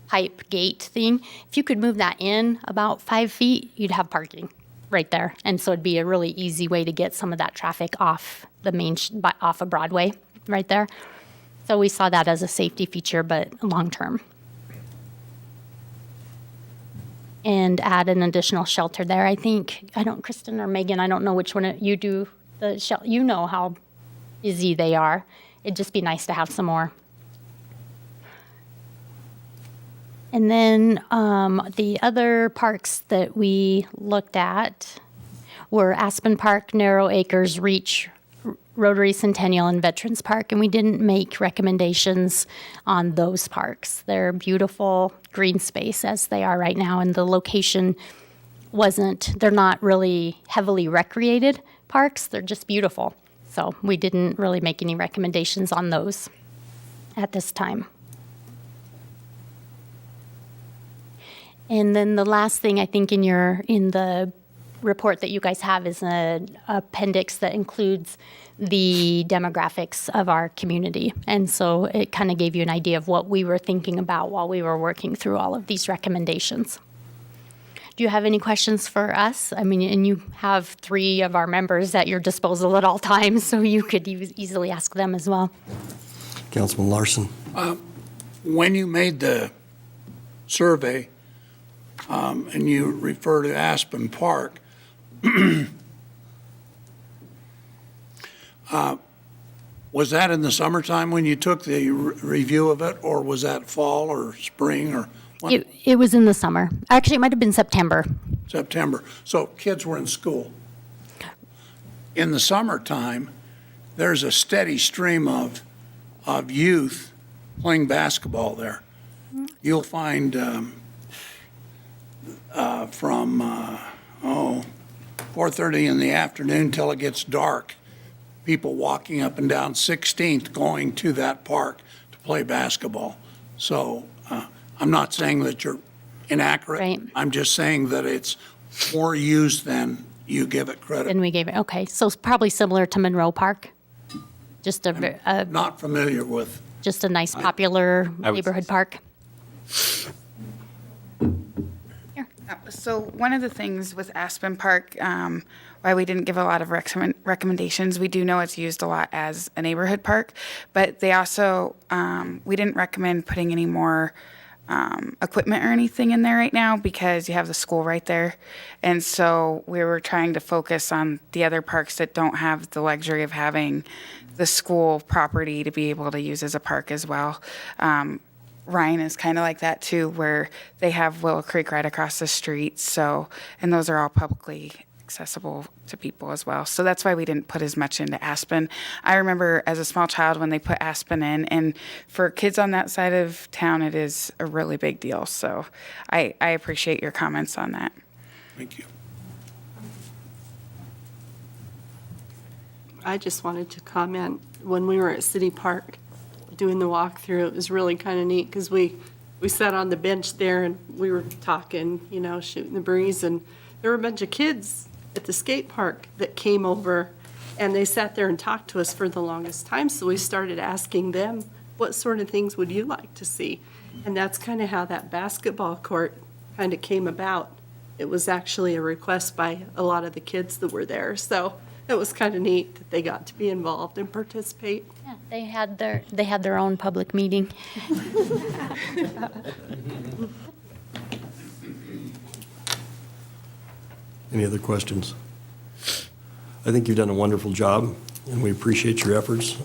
pipe gate thing. If you could move that in about 5 feet, you'd have parking right there. And so it'd be a really easy way to get some of that traffic off the off of Broadway right there. So we saw that as a safety feature, but long-term. And add an additional shelter there. I think, Kristen or Megan, I don't know which one you do the shelter. You know how busy they are. It'd just be nice to have some more. And then the other parks that we looked at were Aspen Park, Narrow Acres, Reach, Rotary Centennial, and Veterans Park, and we didn't make recommendations on those parks. They're beautiful green space as they are right now, and the location they're not really heavily recreated parks, they're just beautiful. So we didn't really make any recommendations on those at this time. And then the last thing I think in the report that you guys have is an appendix that includes the demographics of our community. And so it kind of gave you an idea of what we were thinking about while we were working through all of these recommendations. Do you have any questions for us? I mean, and you have 3 of our members at your disposal at all times, so you could easily ask them as well.
Councilman Larson.
When you made the survey, and you refer to Aspen Park, was that in the summertime when you took the review of it, or was that fall or spring or when?
It was in the summer. Actually, it might have been September.
September. So kids were in school. In the summertime, there's a steady stream of youth playing basketball there. You'll find from 4:30 in the afternoon till it gets dark, people walking up and down 16th going to that park to play basketball. So I'm not saying that you're inaccurate.
Right.
I'm just saying that it's more used than you give it credit.
And we gave it, okay. So it's probably similar to Monroe Park. Just
Not familiar with.
just a nice, popular neighborhood park.
So one of the things with Aspen Park, why we didn't give a lot of recommendations, we do know it's used a lot as a neighborhood park, but they also, we didn't recommend putting any more equipment or anything in there right now because you have the school right there. And so we were trying to focus on the other parks that don't have the luxury of having the school property to be able to use as a park as well. Ryan is kind of like that too, where they have Willow Creek right across the street. So, and those are all publicly accessible to people as well. So that's why we didn't put as much into Aspen. I remember as a small child when they put Aspen in, and for kids on that side of town, it is a really big deal. So I appreciate your comments on that.
Thank you.
I just wanted to comment, when we were at City Park doing the walkthrough, it was really kind of neat because we sat on the bench there and we were talking, you know, shooting the breeze, and there were a bunch of kids at the skate park that came over and they sat there and talked to us for the longest time. So we started asking them, what sort of things would you like to see? And that's kind of how that basketball court kind of came about. It was actually a request by a lot of the kids that were there. So it was kind of neat that they got to be involved and participate.
Yeah, they had their own public meeting.
Any other questions? I think you've done a wonderful job, and we appreciate your efforts.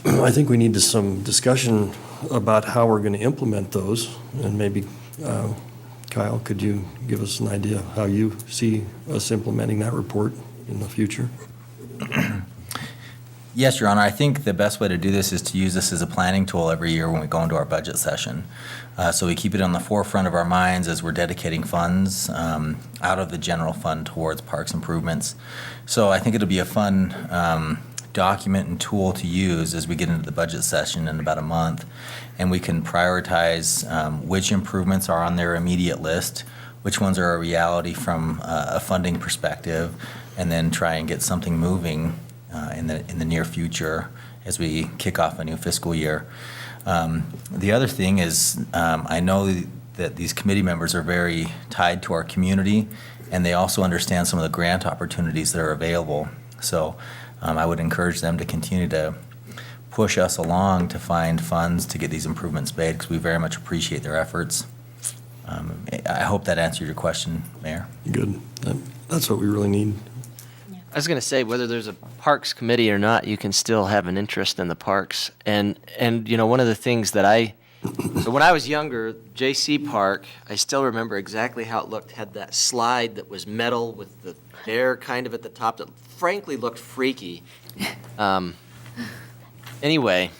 I think we need some discussion about how we're going to implement those, and maybe, Kyle, could you give us an idea of how you see us implementing that report in the future?
Yes, Your Honor. I think the best way to do this is to use this as a planning tool every year when we go into our budget session. So we keep it on the forefront of our minds as we're dedicating funds out of the general fund towards parks improvements. So I think it'll be a fun document and tool to use as we get into the budget session in about a month. And we can prioritize which improvements are on their immediate list, which ones are a reality from a funding perspective, and then try and get something moving in the near future as we kick off a new fiscal year. The other thing is I know that these committee members are very tied to our community, and they also understand some of the grant opportunities that are available. So I would encourage them to continue to push us along to find funds to get these improvements made, because we very much appreciate their efforts. I hope that answered your question, Mayor.
Good. That's what we really need.
I was going to say, whether there's a parks committee or not, you can still have an interest in the parks. And you know, one of the things that I So when I was younger, J.C. Park, I still remember exactly how it looked, had that slide that was metal with the air kind of at the top that frankly looked freaky. Anyway.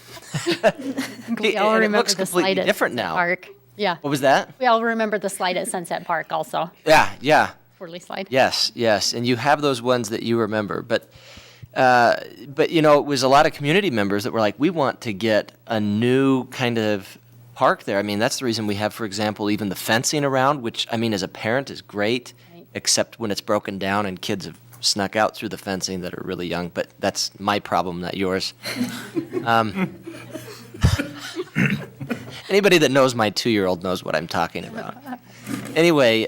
We all
And it
remember
looks
the
completely
slide at
different
Sunset
now.
Park. Yeah.
What was that?
We all remember the slide at Sunset Park also,
Yeah.
Whirly slide.
Yes, and you have those ones that you remember, but you know, it was a lot of community members that were like, we want to get a new kind of park there. I mean, that's the reason we have, for example, even the fencing around, which, I mean, as a parent is great, except when it's broken down and kids have snuck out through the fencing that are really young, but that's my problem, not yours. Anybody that knows my 2-year-old knows what I'm talking about. Anyway,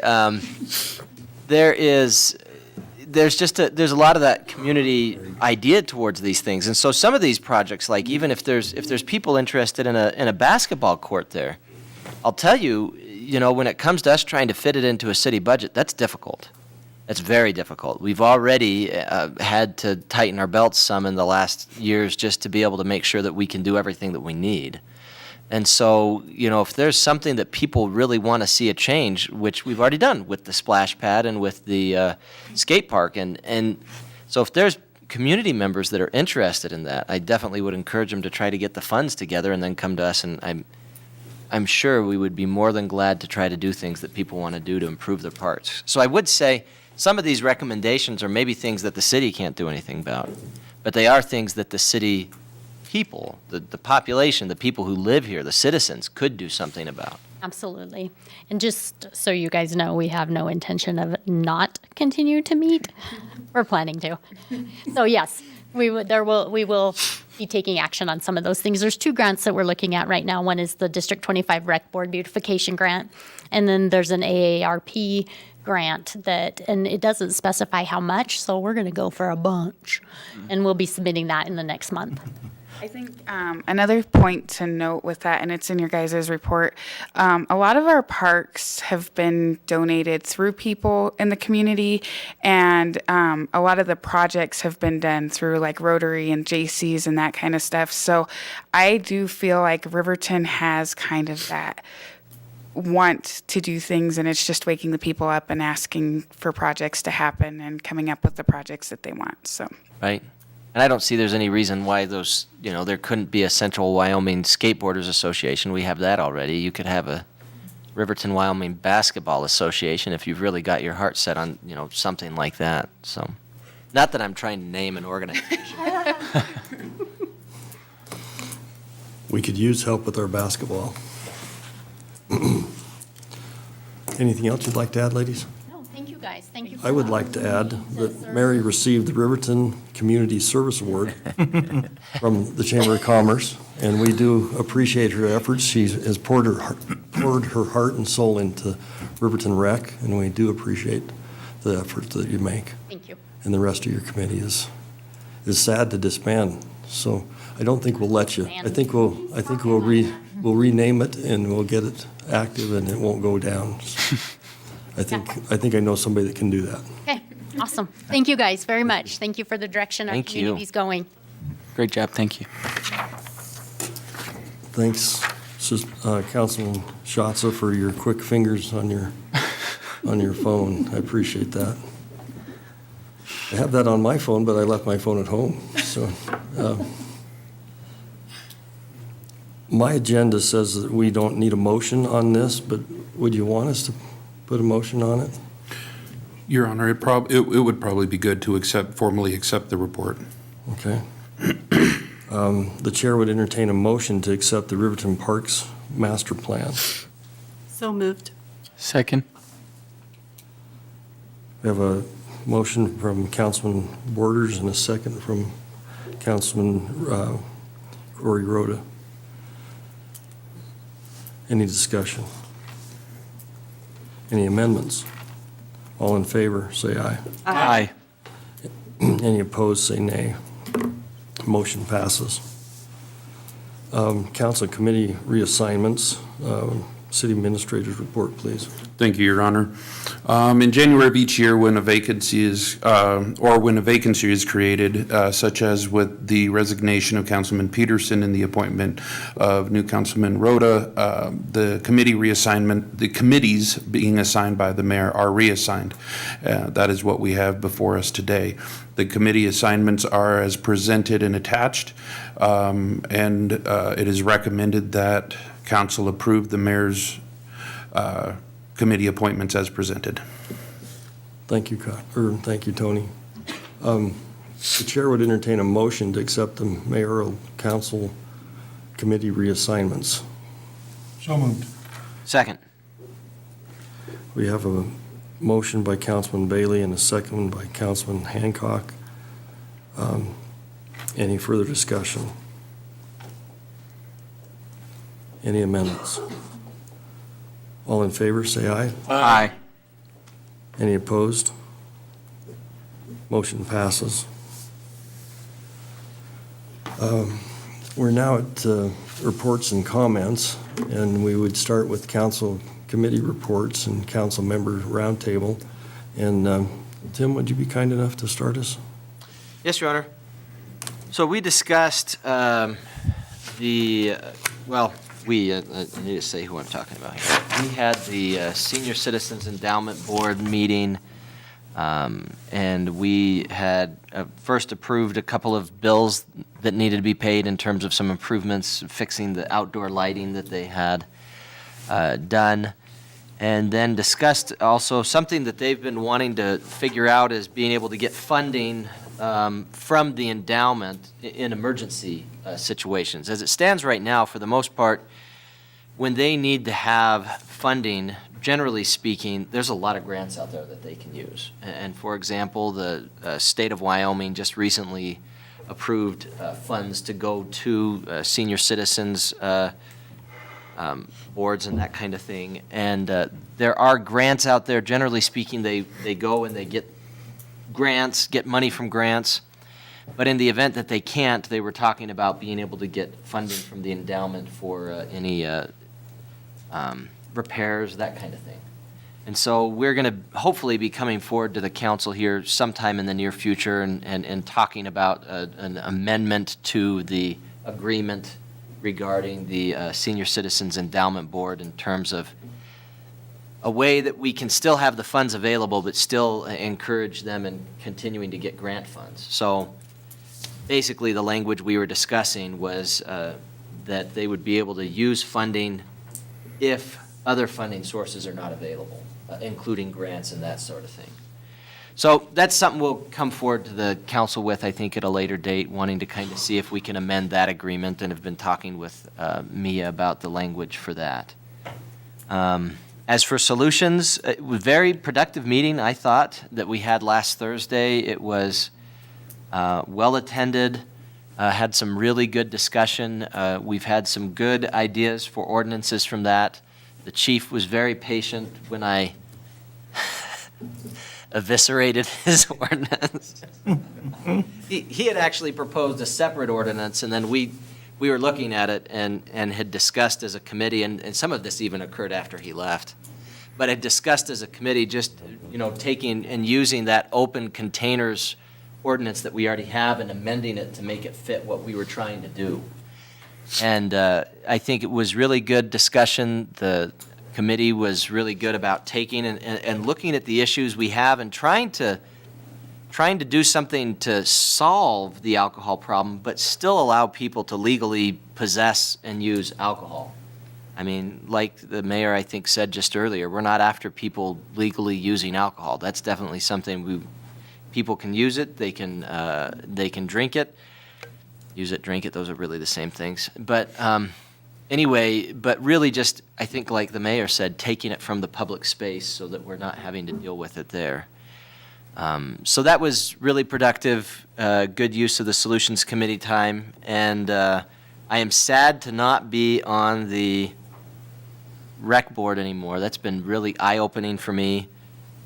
there's a lot of that community idea towards these things, and so some of these projects, like even if there's people interested in a basketball court there, I'll tell you, you know, when it comes to us trying to fit it into a city budget, that's difficult. That's very difficult. We've already had to tighten our belts some in the last years just to be able to make sure that we can do everything that we need. And so, you know, if there's something that people really want to see a change, which we've already done with the splash pad and with the skate park, and so if there's community members that are interested in that, I definitely would encourage them to try to get the funds together and then come to us, and I'm sure we would be more than glad to try to do things that people want to do to improve their parks. So I would say some of these recommendations are maybe things that the city can't do anything about, but they are things that the city people, the population, the people who live here, the citizens, could do something about.
Absolutely. And just so you guys know, we have no intention of not continue to meet. We're planning to. So yes, we will be taking action on some of those things. There's 2 grants that we're looking at right now. One is the District 25 Rec Board Beautification Grant, and then there's an AARP grant and it doesn't specify how much, so we're going to go for a bunch, and we'll be submitting that in the next month.
I think another point to note with that, and it's in your guys' report, a lot of our parks have been donated through people in the community, and a lot of the projects have been done through like Rotary and JC's and that kind of stuff. So I do feel like Riverton has kind of that want to do things, and it's just waking the people up and asking for projects to happen and coming up with the projects that they want. So
Right. And I don't see there's any reason why those, you know, there couldn't be a Central Wyoming Skateboarders Association. We have that already. You could have a Riverton, Wyoming Basketball Association if you've really got your heart set on, you know, something like that. So, not that I'm trying to name an organization.
We could use help with our basketball. Anything else you'd like to add, ladies?
No, thank you guys. Thank you.
I would like to add that Mary received the Riverton Community Service Award from the Chamber of Commerce, and we do appreciate her efforts. She has poured her heart and soul into Riverton Rec, and we do appreciate the efforts that you make.
Thank you.
And the rest of your committee is sad to disband. So I don't think we'll let you. I think we'll rename it and we'll get it active and it won't go down. I think I know somebody that can do that.
Okay, awesome. Thank you guys very much. Thank you for the direction our
Thank you.
community's going.
Great job, thank you.
Thanks, Councilman Schatza, for your quick fingers on your phone. I appreciate that. I have that on my phone, but I left my phone at home. So my agenda says that we don't need a motion on this, but would you want us to put a motion on it?
Your Honor, it would probably be good to formally accept the report.
Okay. The chair would entertain a motion to accept the Riverton Parks Master Plan.
So moved.
Second.
We have a motion from Councilman Borders and a second from Councilman Corey Rhoda. Any discussion? Any amendments? All in favor, say aye.
Aye.
Any opposed, say nay. Motion passes. Council committee reassignments. City Administrator's report, please.
Thank you, Your Honor. In January of each year, when a vacancy is, created, such as with the resignation of Councilman Peterson and the appointment of new Councilman Rhoda, the committees being assigned by the mayor are reassigned. That is what we have before us today. The committee assignments are as presented and attached, and it is recommended that council approve the mayor's committee appointments as presented.
Thank you, thank you, Tony. The chair would entertain a motion to accept the mayoral council committee reassignments.
So moved.
Second.
We have a motion by Councilman Bailey and a second one by Councilman Hancock. Any further discussion? Any amendments? All in favor, say aye.
Aye.
Any opposed? Motion passes. We're now at reports and comments, and we would start with council committee reports and council member roundtable. And Tim, would you be kind enough to start us?
Yes, Your Honor. So we discussed I need to say who I'm talking about here. We had the Senior Citizens Endowment Board meeting, and we had first approved a couple of bills that needed to be paid in terms of some improvements, fixing the outdoor lighting that they had done, and then discussed also something that they've been wanting to figure out is being able to get funding from the endowment in emergency situations. As it stands right now, for the most part, when they need to have funding, generally speaking, there's a lot of grants out there that they can use. And for example, the state of Wyoming just recently approved funds to go to senior citizens boards and that kind of thing. And there are grants out there. Generally speaking, they go and they get grants, get money from grants. But in the event that they can't, they were talking about being able to get funding from the endowment for any repairs, that kind of thing. And so we're going to hopefully be coming forward to the council here sometime in the near future and talking about an amendment to the agreement regarding the Senior Citizens Endowment Board in terms of a way that we can still have the funds available but still encourage them in continuing to get grant funds. So basically the language we were discussing was that they would be able to use funding if other funding sources are not available, including grants and that sort of thing. So that's something we'll come forward to the council with, I think, at a later date, wanting to kind of see if we can amend that agreement, and have been talking with Mia about the language for that. As for solutions, it was a very productive meeting, I thought, that we had last Thursday. It was well-attended, had some really good discussion. We've had some good ideas for ordinances from that. The chief was very patient when I eviscerated his ordinance. He had actually proposed a separate ordinance, and then we were looking at it and had discussed as a committee, and some of this even occurred after he left, but had discussed as a committee just, taking and using that open containers ordinance that we already have and amending it to make it fit what we were trying to do. And I think it was really good discussion. The committee was really good about taking and looking at the issues we have and trying to do something to solve the alcohol problem, but still allow people to legally possess and use alcohol. I mean, like the mayor, I think, said just earlier, we're not after people legally using alcohol. That's definitely something people can use it, they can drink it. Use it, drink it, those are really the same things. But anyway, but really just, I think like the mayor said, taking it from the public space so that we're not having to deal with it there. So that was really productive, good use of the Solutions Committee time. And I am sad to not be on the rec board anymore. That's been really eye-opening for me.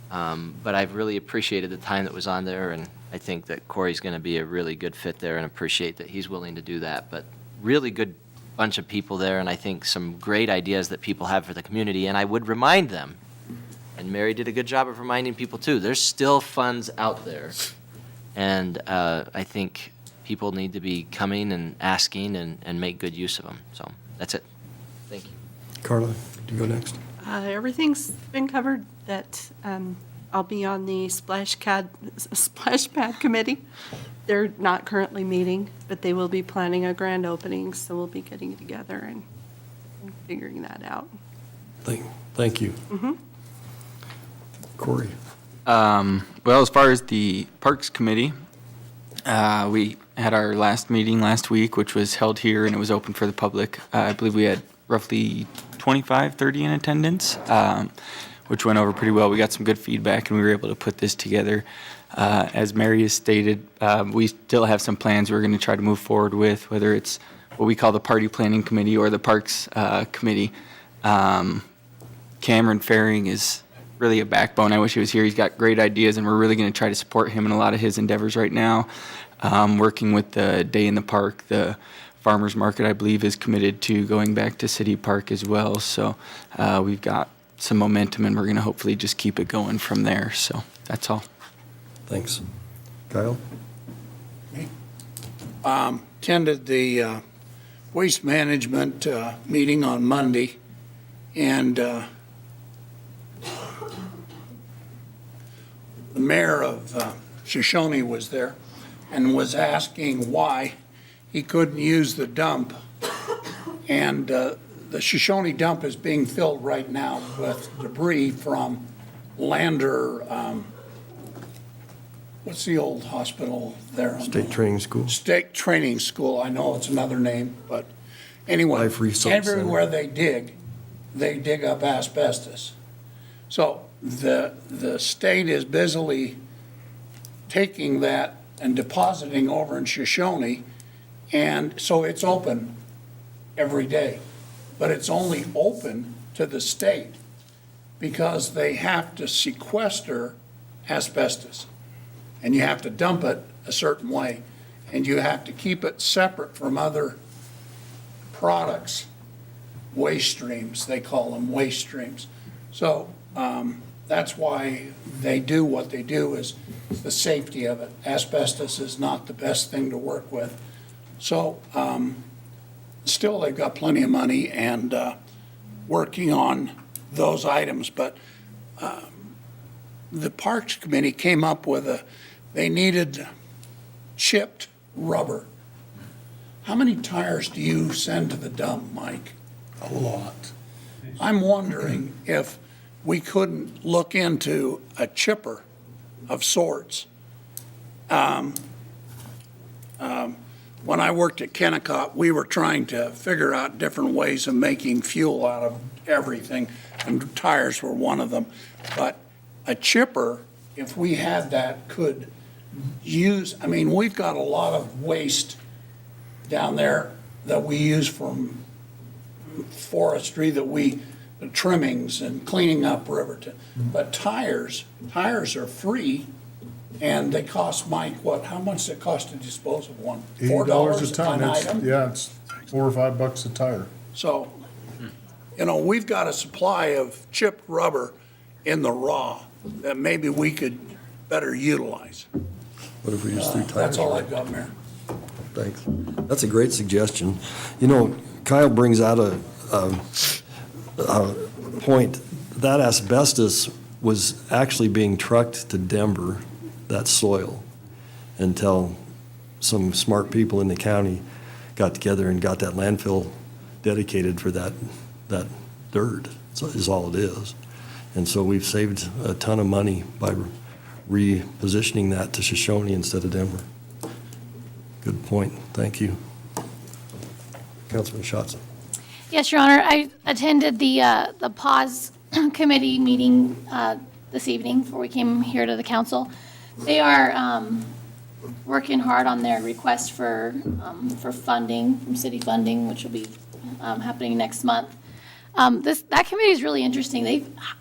But I've really appreciated the time that was on there, and I think that Corey's going to be a really good fit there, and appreciate that he's willing to do that. But really good bunch of people there, and I think some great ideas that people have for the community. And I would remind them, and Mary did a good job of reminding people too, there's still funds out there. And I think people need to be coming and asking and make good use of them. So that's it. Thank you.
Carla, do you go next?
Everything's been covered. That I'll be on the splash pad committee. They're not currently meeting, but they will be planning a grand opening, so we'll be getting together and figuring that out.
Thank you. Corey?
Well, as far as the Parks Committee, we had our last meeting last week, which was held here, and it was open for the public. I believe we had roughly 25, 30 in attendance, which went over pretty well. We got some good feedback, and we were able to put this together. As Mary has stated, we still have some plans we're going to try to move forward with, whether it's what we call the Party Planning Committee or the Parks Committee. Cameron Faring is really a backbone. I wish he was here. He's got great ideas, and we're really going to try to support him in a lot of his endeavors right now. Working with the Day in the Park, the Farmers Market, I believe, is committed to going back to City Park as well. So we've got some momentum, and we're going to hopefully just keep it going from there. So that's all.
Thanks. Kyle?
Attended the Waste Management meeting on Monday, and the mayor of Shoshone was there and was asking why he couldn't use the dump. And the Shoshone dump is being filled right now with debris from Lander, what's the old hospital there?
State Training School?
State Training School. I know it's another name, but anyway,
Life Resource
everywhere they dig up asbestos. So the state is busily taking that and depositing over in Shoshone, and so it's open every day. But it's only open to the state because they have to sequester asbestos. And you have to dump it a certain way, and you have to keep it separate from other products, waste streams, they call them waste streams. So that's why they do what they do, is the safety of it. Asbestos is not the best thing to work with. So still, they've got plenty of money and working on those items. But the Parks Committee came up with they needed chipped rubber. How many tires do you send to the dump, Mike?
A lot.
I'm wondering if we couldn't look into a chipper of sorts. When I worked at Kennecott, we were trying to figure out different ways of making fuel out of everything, and tires were one of them. But a chipper, if we had that, could use, I mean, we've got a lot of waste down there that we use from forestry, the trimmings and cleaning up Riverton. But tires are free, and they cost, Mike, how much does it cost to dispose of one?
$8 a ton.
item?
Yeah, it's $4 or $5 a tire.
So, we've got a supply of chipped rubber in the raw that maybe we could better utilize.
What if we use 3 tires?
That's all I've got, Mayor.
Thanks. That's a great suggestion. Kyle brings out a point. That asbestos was actually being trucked to Denver, that soil, until some smart people in the county got together and got that landfill dedicated for that dirt, is all it is. And so we've saved a ton of money by repositioning that to Shoshone instead of Denver. Good point. Thank you. Councilman Schatz.
Yes, Your Honor. I attended the PAWS committee meeting this evening before we came here to the council. They are working hard on their request for funding, from city funding, which will be happening next month. That committee is really interesting.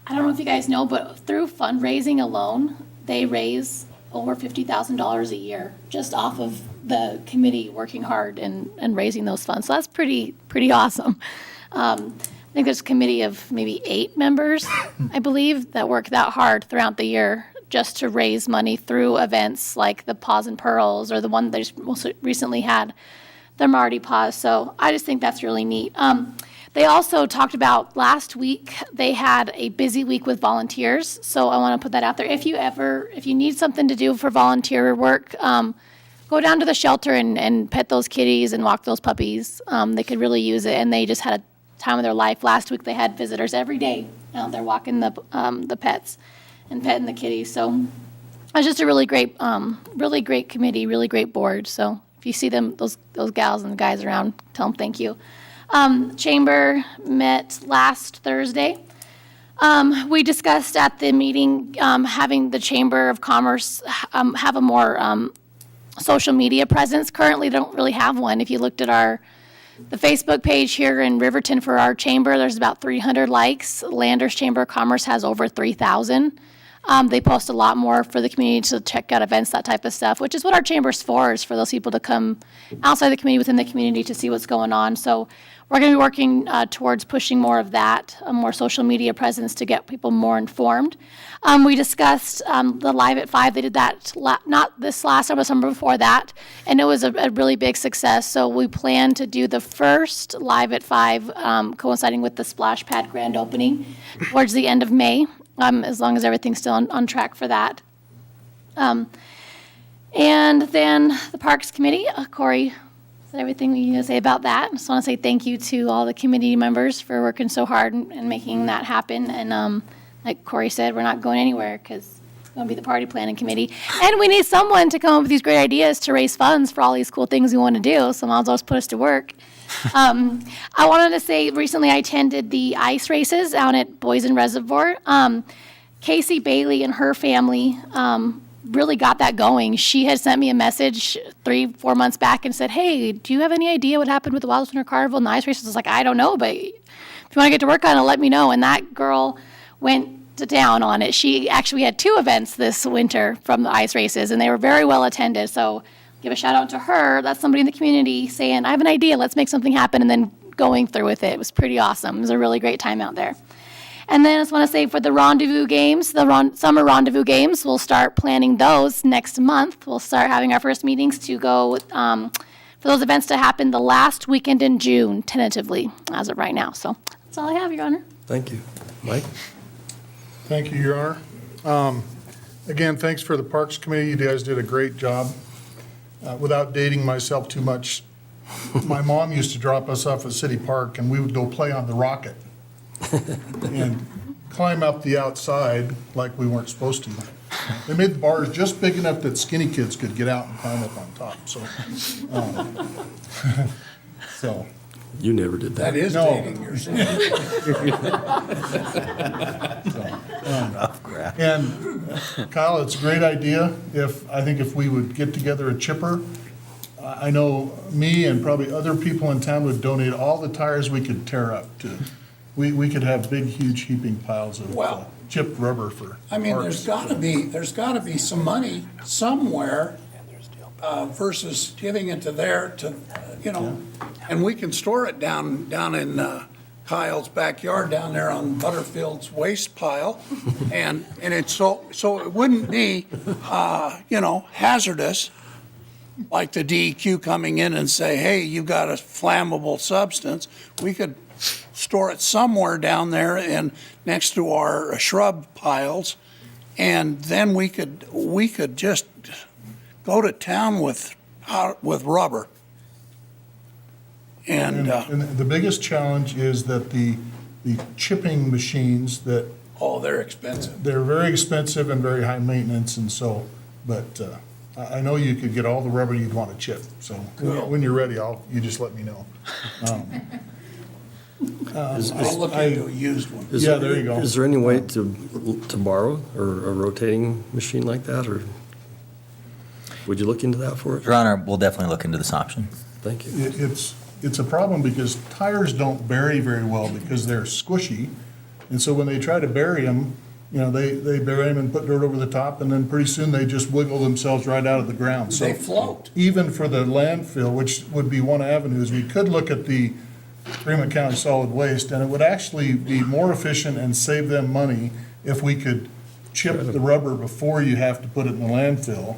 I don't know if you guys know, but through fundraising alone, they raise over $50,000 a year just off of the committee working hard and raising those funds. So that's pretty awesome. I think there's a committee of maybe 8 members, I believe, that work that hard throughout the year just to raise money through events like the Paws and Pearls or the one they just most recently had, the Marty Paws. So I just think that's really neat. They also talked about last week, they had a busy week with volunteers. So I want to put that out there. If you need something to do for volunteer work, go down to the shelter and pet those kitties and walk those puppies. They could really use it. And they just had a time of their life. Last week, they had visitors every day out there walking the pets and petting the kitties. So it's just a really great committee, really great board. So if you see them, those gals and guys around, tell them thank you. Chamber met last Thursday. We discussed at the meeting having the Chamber of Commerce have a more social media presence. Currently, they don't really have one. If you looked at the Facebook page here in Riverton for our chamber, there's about 300 likes. Landers Chamber of Commerce has over 3,000. They post a lot more for the community to check out events, that type of stuff, which is what our chamber's for, is for those people to come outside the community, within the community, to see what's going on. So we're going to be working towards pushing more of that, a more social media presence to get people more informed. We discussed the Live at 5. They did that not this last summer, but summer before that, and it was a really big success. So we plan to do the first Live at 5 coinciding with the Splash Pad grand opening towards the end of May. As long as everything's still on track for that. And then the Parks Committee, Corey said everything we need to say about that. I just want to say thank you to all the committee members for working so hard and making that happen. And like Corey said, we're not going anywhere because it's going to be the party planning committee. And we need someone to come up with these great ideas to raise funds for all these cool things we want to do. So might as well just put us to work. I wanted to say recently I attended the ice races out at Boysen Reservoir. Casey Bailey and her family really got that going. She had sent me a message 3-4 months back and said, hey, do you have any idea what happened with the Wild Winter Carnival and the ice races? I was like, I don't know, but if you want to get to work on it, let me know. And that girl went to town on it. She actually had 2 events this winter from the ice races, and they were very well attended. So give a shout out to her. That's somebody in the community saying, I have an idea, let's make something happen, and then going through with it. It was pretty awesome. It was a really great time out there. And then I just want to say for the rendezvous games, summer rendezvous games, we'll start planning those next month. We'll start having our first meetings to go for those events to happen the last weekend in June, tentatively, as of right now. So that's all I have, Your Honor.
Thank you. Mike?
Thank you, Your Honor. Again, thanks for the Parks Committee. You guys did a great job. Without dating myself too much, my mom used to drop us off at City Park, and we would go play on the rocket and climb up the outside like we weren't supposed to. They made the bars just big enough that skinny kids could get out and climb up on top. So
You never did that.
That is
No.
dating yourself.
And Kyle, it's a great idea. I think if we would get together a chipper, I know me and probably other people in town would donate all the tires we could tear up to. We could have big, huge heaping piles of
Well,
chipped rubber for
I mean,
parks.
there's gotta be some money somewhere versus giving it to there to, and we can store it down in Kyle's backyard down there on Butterfield's waste pile. And it's so it wouldn't be, hazardous, like the DEQ coming in and say, hey, you got a flammable substance. We could store it somewhere down there and next to our shrub piles. And then we could just go to town with rubber. And
the biggest challenge is that the chipping machines that.
Oh, they're expensive.
They're very expensive and very high maintenance, and so, but I know you could get all the rubber you'd want to chip. So when you're ready, you just let me know.
I'll look into a used one.
Yeah, there you go.
Is there any way to borrow or a rotating machine like that, or would you look into that for it?
Your Honor, we'll definitely look into this option.
Thank you.
It's a problem because tires don't bury very well because they're squishy. And so when they try to bury them, they bury them and put dirt over the top, and then pretty soon they just wiggle themselves right out of the ground. So
They float.
even for the landfill, which would be one avenue, is we could look at the Fremont County Solid Waste, and it would actually be more efficient and save them money if we could chip the rubber before you have to put it in the landfill.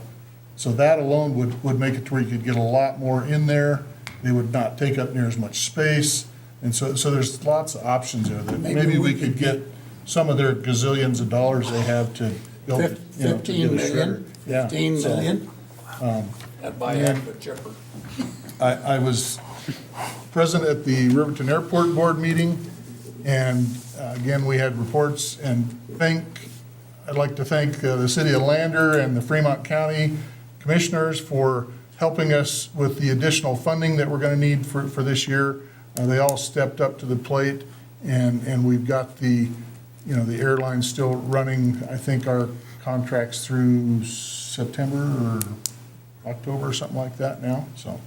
So that alone would make it to where you could get a lot more in there. They would not take up near as much space. And so there's lots of options there that maybe we could get some of their gazillions of dollars they have to build, to get a
15
shredder.
million?
Yeah.
15
So,
million? That'd buy half a chipper.
I was present at the Riverton Airport Board meeting, and again, we had reports, and I'd like to thank the City of Lander and the Fremont County Commissioners for helping us with the additional funding that we're going to need for this year. They all stepped up to the plate, and we've got the airline still running, I think, our contracts through September or October or something like that now, so.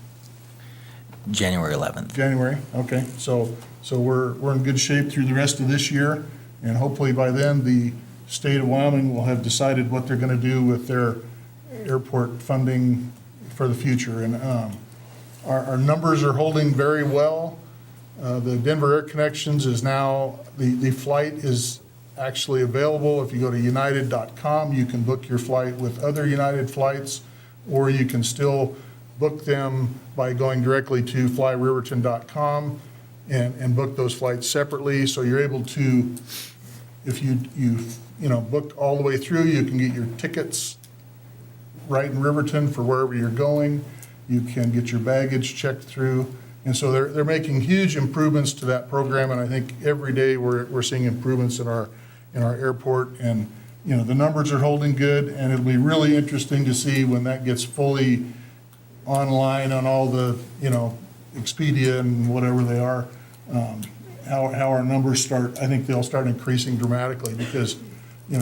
January 11th.
January, okay. So we're in good shape through the rest of this year, and hopefully by then, the state of Wyoming will have decided what they're going to do with their airport funding for the future. And our numbers are holding very well. The Denver Air Connections is now, the flight is actually available. If you go to united.com, you can book your flight with other United flights, or you can still book them by going directly to flyriverton.com and book those flights separately. So you're able to, if you booked all the way through, you can get your tickets right in Riverton for wherever you're going. You can get your baggage checked through. And so they're making huge improvements to that program, and I think every day we're seeing improvements in our airport, and the numbers are holding good, and it'll be really interesting to see when that gets fully online on all the Expedia and whatever they are, how our numbers start. I think they'll start increasing dramatically because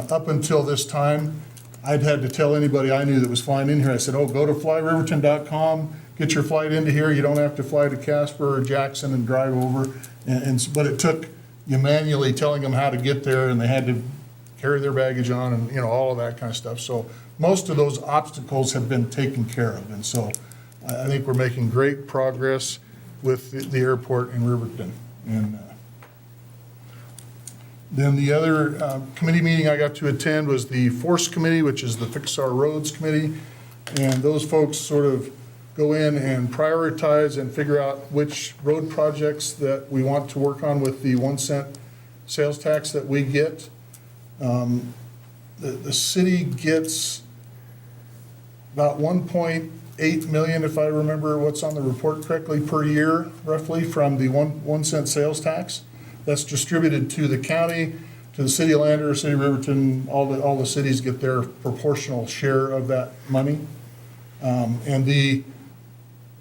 up until this time, I'd had to tell anybody I knew that was flying in here, I said, go to flyriverton.com, get your flight into here. You don't have to fly to Casper or Jackson and drive over. But it took you manually telling them how to get there, and they had to carry their baggage on and, all of that kind of stuff. So most of those obstacles have been taken care of. And so I think we're making great progress with the airport in Riverton. And then the other committee meeting I got to attend was the Force Committee, which is the Fix Our Roads Committee. And those folks sort of go in and prioritize and figure out which road projects that we want to work on with the 1 cent sales tax that we get. The city gets about 1.8 million, if I remember what's on the report correctly, per year, roughly, from the 1 cent sales tax. That's distributed to the county, to the city of Lander, city of Riverton. All the cities get their proportional share of that money. And the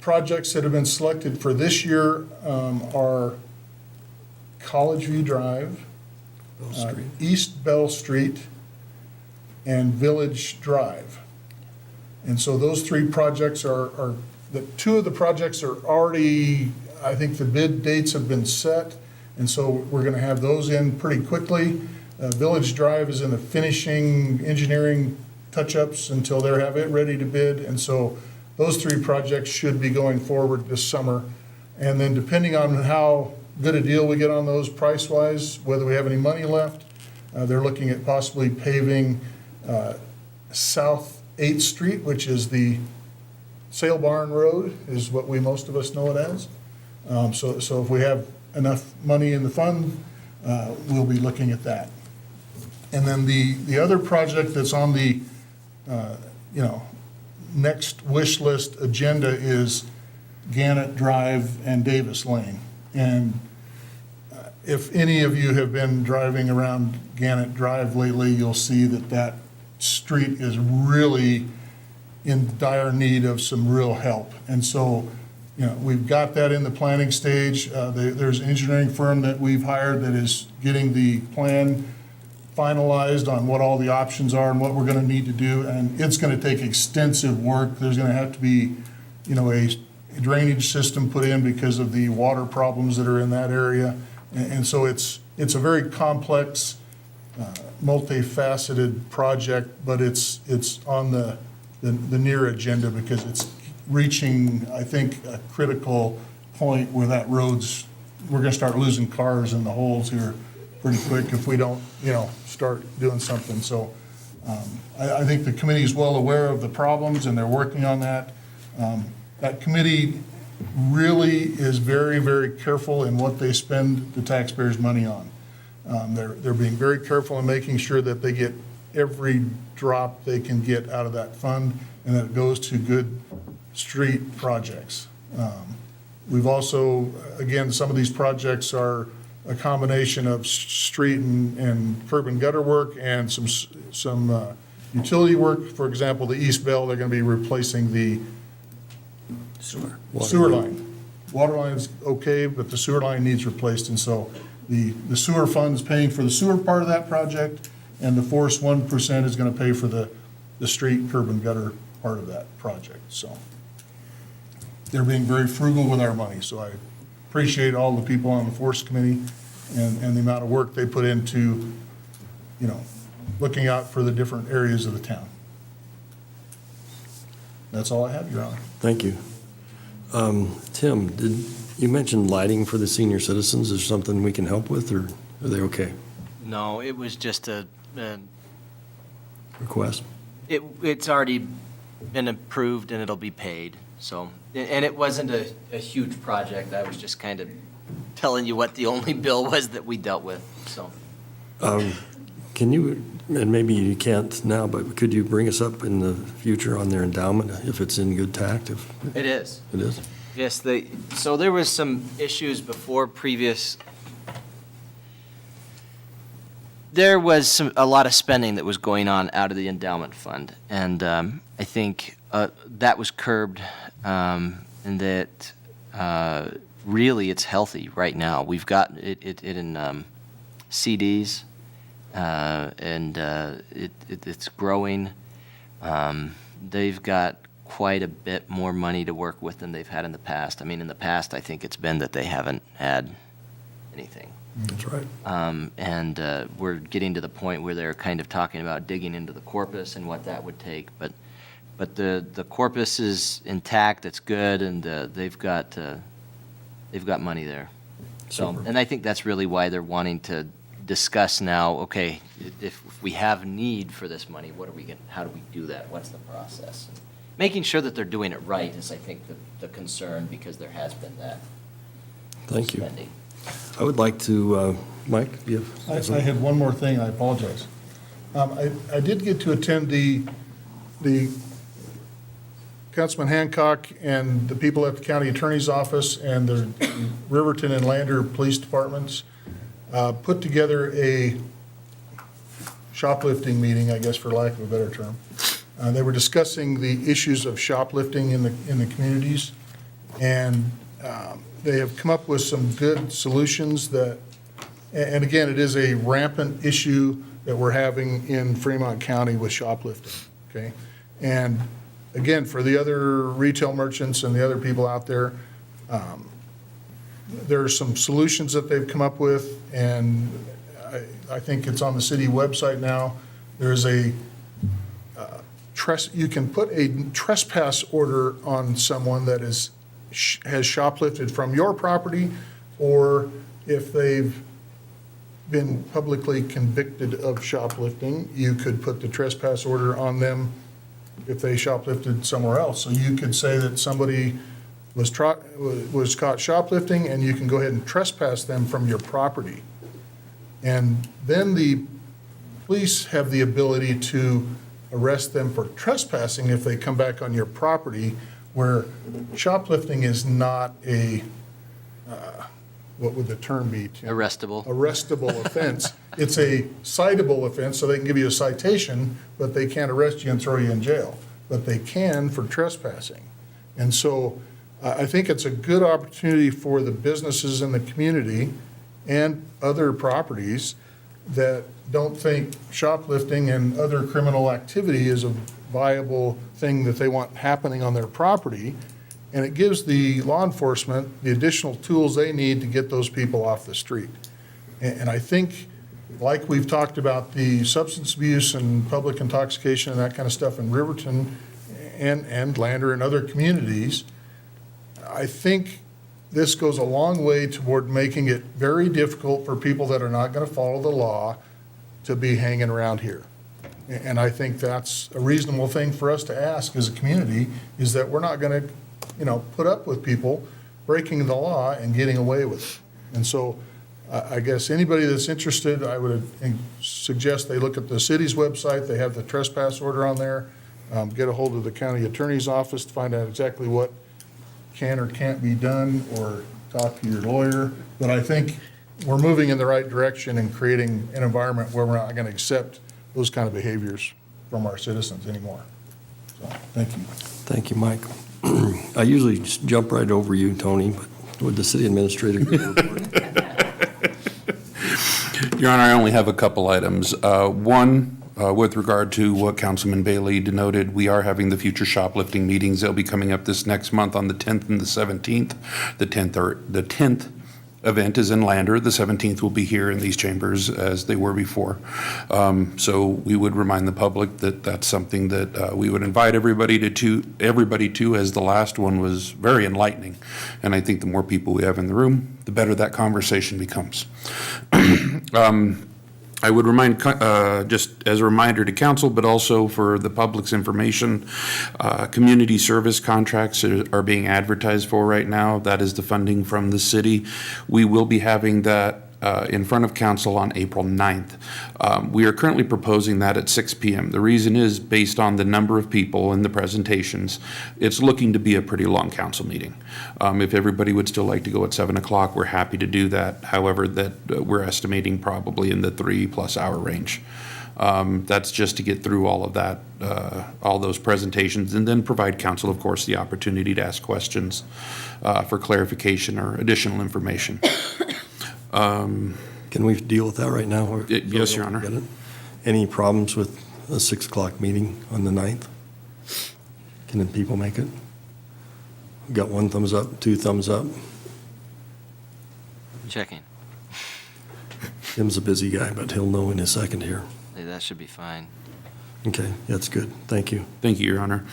projects that have been selected for this year are College View Drive, East Bell Street, and Village Drive. And so those three projects are two of the projects are already, I think the bid dates have been set, and so we're going to have those in pretty quickly. Village Drive is in the finishing engineering touch-ups until they have it ready to bid, and so those three projects should be going forward this summer. And then depending on how good a deal we get on those price-wise, whether we have any money left, they're looking at possibly paving South 8th Street, which is the Sail Barn Road, is what most of us know it as. So if we have enough money in the fund, we'll be looking at that. And then the other project that's on the next wish list agenda is Gannett Drive and Davis Lane. And if any of you have been driving around Gannett Drive lately, you'll see that street is really in dire need of some real help. And so, we've got that in the planning stage. There's an engineering firm that we've hired that is getting the plan finalized on what all the options are and what we're going to need to do. And it's going to take extensive work. There's going to have to be, a drainage system put in because of the water problems that are in that area. And so it's a very complex multifaceted project, but it's on the near agenda because it's reaching, I think, a critical point where that road's, we're gonna start losing cars in the holes here pretty quick if we don't, start doing something. So I think the committee is well aware of the problems and they're working on that. That committee really is very, very careful in what they spend the taxpayers' money on. They're being very careful in making sure that they get every drop they can get out of that fund and that it goes to good street projects. We've also, again, some of these projects are a combination of street and curb and gutter work and some utility work. For example, the East Bell, they're going to be replacing the sewer line. Water line's okay, but the sewer line needs replaced, and so the sewer fund's paying for the sewer part of that project, and the force 1% is going to pay for the street curb and gutter part of that project. So they're being very frugal with our money, so I appreciate all the people on the Force Committee and the amount of work they put into, looking out for the different areas of the town. That's all I have, Your Honor.
Thank you. Tim, did you mention lighting for the senior citizens? Is there something we can help with, or are they okay?
No, it was just a
Request?
it's already been approved and it'll be paid, so. And it wasn't a huge project. I was just kind of telling you what the only bill was that we dealt with, so.
Can you, and maybe you can't now, but could you bring us up in the future on their endowment if it's in good tact?
It is.
It is?
Yes, so there was some issues before previous. There was a lot of spending that was going on out of the endowment fund, and I think that was curbed, and that really it's healthy right now. We've got it in CDs, and it's growing. They've got quite a bit more money to work with than they've had in the past. I mean, in the past, I think it's been that they haven't had anything.
That's right.
And we're getting to the point where they're kind of talking about digging into the corpus and what that would take. But the corpus is intact, it's good, and they've got money there. So,
Super.
and I think that's really why they're wanting to discuss now, okay, if we have need for this money, how do we do that? What's the process? Making sure that they're doing it right is, I think, the concern, because there has been that
Thank you.
spending.
I would like to, Mike, you have
I had one more thing, I apologize. I did get to attend the Councilman Hancock and the people at the county attorney's office and the Riverton and Lander police departments put together a shoplifting meeting, I guess, for lack of a better term. They were discussing the issues of shoplifting in the communities, and they have come up with some good solutions that, and again, it is a rampant issue that we're having in Fremont County with shoplifting, okay? And again, for the other retail merchants and the other people out there, there are some solutions that they've come up with, and I think it's on the city website now. There's you can put a trespass order on someone that has shoplifted from your property, or if they've been publicly convicted of shoplifting, you could put the trespass order on them if they shoplifted somewhere else. So you could say that somebody was caught shoplifting, and you can go ahead and trespass them from your property. And then the police have the ability to arrest them for trespassing if they come back on your property, where shoplifting is not a, what would the term be, Tim?
Arrestable.
Arrestable offense. It's a citable offense, so they can give you a citation, but they can't arrest you and throw you in jail. But they can for trespassing. And so I think it's a good opportunity for the businesses in the community and other properties that don't think shoplifting and other criminal activity is a viable thing that they want happening on their property. And it gives the law enforcement the additional tools they need to get those people off the street. And I think like we've talked about the substance abuse and public intoxication and that kind of stuff in Riverton and Lander and other communities, I think this goes a long way toward making it very difficult for people that are not going to follow the law to be hanging around here. And I think that's a reasonable thing for us to ask as a community, is that we're not going to, put up with people breaking the law and getting away with it. And so I guess anybody that's interested, I would suggest they look at the city's website. They have the trespass order on there. Get a hold of the county attorney's office to find out exactly what can or can't be done, or talk to your lawyer. But I think we're moving in the right direction and creating an environment where we're not going to accept those kind of behaviors from our citizens anymore. So, thank you.
Thank you, Mike. I usually just jump right over you, Tony, but would the city administrator give a report?
Your Honor, I only have a couple items. One, with regard to what Councilman Bailey denoted, we are having the future shoplifting meetings. They'll be coming up this next month on the 10th and the 17th. The 10th event is in Lander. The 17th will be here in these chambers as they were before. So we would remind the public that that's something that we would invite everybody to, as the last one was very enlightening. And I think the more people we have in the room, the better that conversation becomes. I would remind, just as a reminder to council, but also for the public's information, community service contracts are being advertised for right now. That is the funding from the city. We will be having that in front of council on April 9th. We are currently proposing that at 6 p.m. The reason is based on the number of people and the presentations. It's looking to be a pretty long council meeting. If everybody would still like to go at 7 o'clock, we're happy to do that. However, we're estimating probably in the 3+ hour range. That's just to get through all of that, all those presentations, and then provide council, of course, the opportunity to ask questions for clarification or additional information.
Can we deal with that right now? Or
yes, Your Honor.
Any problems with a 6 o'clock meeting on the 9th? Can the people make it? We got 1 thumbs up, 2 thumbs up.
Checking.
Tim's a busy guy, but he'll know in a second here.
Hey, that should be fine.
Okay, that's good. Thank you.
Thank you, Your Honor.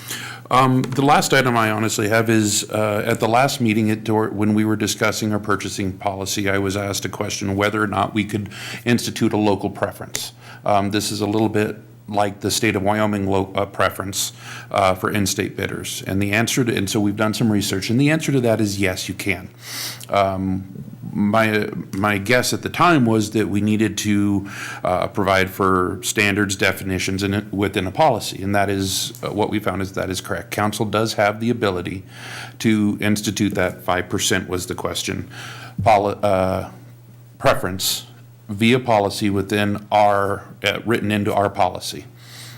The last item I honestly have is, at the last meeting when we were discussing our purchasing policy, I was asked a question whether or not we could institute a local preference. This is a little bit like the state of Wyoming preference for in-state bidders. And the answer to, and so we've done some research, and the answer to that is yes, you can. My guess at the time was that we needed to provide for standards, definitions within a policy, and that is what we found is that is correct. Council does have the ability to institute that 5% was the question, preference via policy within our, written into our policy.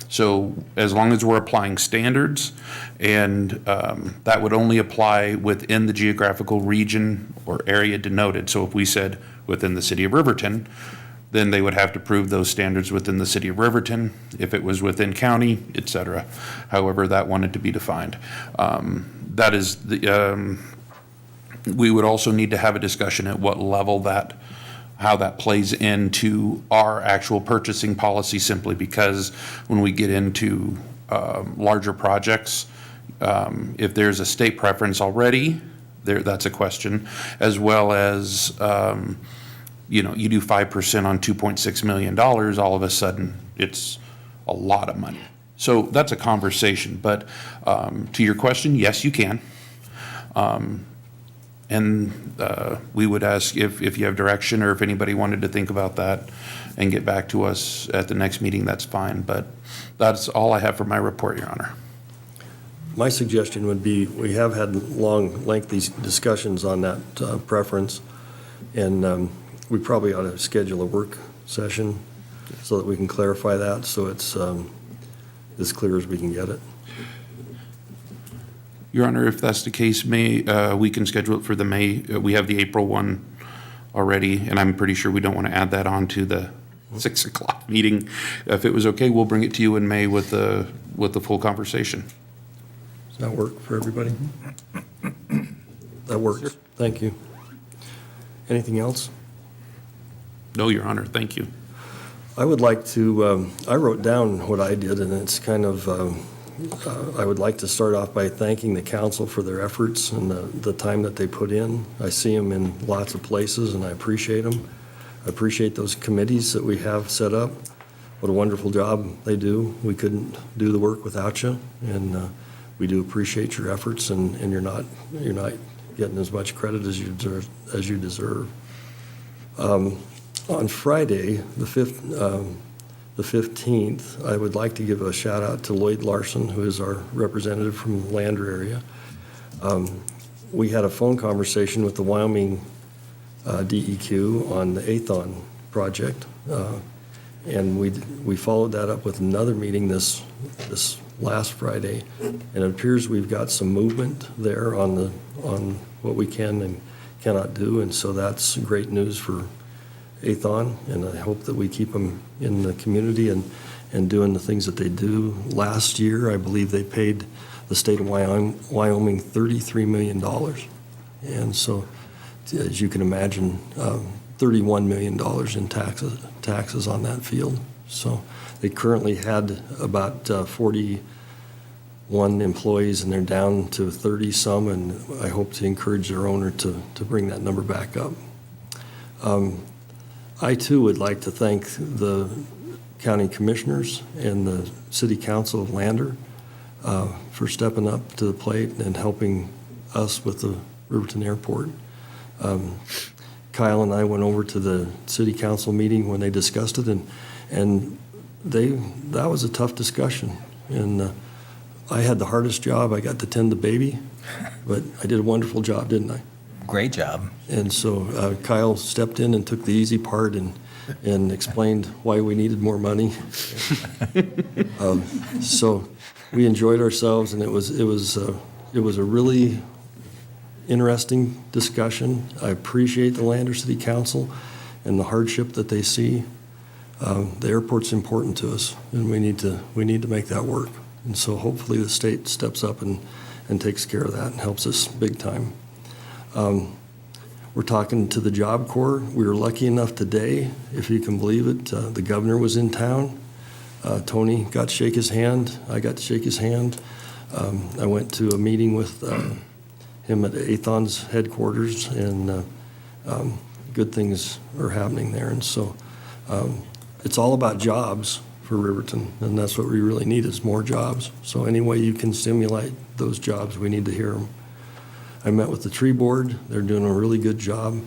So as long as we're applying standards, and that would only apply within the geographical region or area denoted. So if we said within the city of Riverton, then they would have to prove those standards within the city of Riverton, if it was within county, et cetera. However that wanted to be defined. That is the, we would also need to have a discussion at what level how that plays into our actual purchasing policy, simply because when we get into larger projects, if there's a state preference already, that's a question, as well as, you do 5% on $2.6 million, all of a sudden, it's a lot of money. So that's a conversation, but to your question, yes, you can. And we would ask if you have direction, or if anybody wanted to think about that and get back to us at the next meeting, that's fine. But that's all I have for my report, Your Honor.
My suggestion would be, we have had long, lengthy discussions on that preference, and we probably ought to schedule a work session so that we can clarify that, so it's as clear as we can get it.
Your Honor, if that's the case, we can schedule it for the May. We have the April one already, and I'm pretty sure we don't want to add that on to the 6 o'clock meeting. If it was okay, we'll bring it to you in May with the full conversation.
Does that work for everybody? That works. Sure. Thank you. Anything else?
No, Your Honor. Thank you.
I would like to, I wrote down what I did, and it's kind of, I would like to start off by thanking the council for their efforts and the time that they put in. I see them in lots of places, and I appreciate them. I appreciate those committees that we have set up. What a wonderful job they do. We couldn't do the work without you, and we do appreciate your efforts, and you're not getting as much credit as you deserve. On Friday, the 15th, I would like to give a shout out to Lloyd Larson, who is our representative from the Lander area. We had a phone conversation with the Wyoming DEQ on the Athon project, and we followed that up with another meeting this last Friday, and it appears we've got some movement there on what we can and cannot do, and so that's great news for Athon, and I hope that we keep them in the community and doing the things that they do. Last year, I believe they paid the state of Wyoming $33 million, and so as you can imagine, $31 million in taxes on that field. So they currently had about 41 employees, and they're down to 30 some, and I hope to encourage their owner to bring that number back up. I too would like to thank the county commissioners and the city council of Lander for stepping up to the plate and helping us with the Riverton Airport. Kyle and I went over to the city council meeting when they discussed it, and that was a tough discussion. And I had the hardest job. I got to tend the baby, but I did a wonderful job, didn't I?
Great job.
And so Kyle stepped in and took the easy part and explained why we needed more money. So we enjoyed ourselves, and it was a really interesting discussion. I appreciate the Lander City Council and the hardship that they see. The airport's important to us, and we need to make that work. And so hopefully the state steps up and takes care of that and helps us big time. We're talking to the Job Corps. We were lucky enough today, if you can believe it, the governor was in town. Tony got to shake his hand. I got to shake his hand. I went to a meeting with him at Athon's headquarters, and good things are happening there. And so it's all about jobs for Riverton, and that's what we really need is more jobs. So any way you can stimulate those jobs, we need to hear them. I met with the tree board. They're doing a really good job.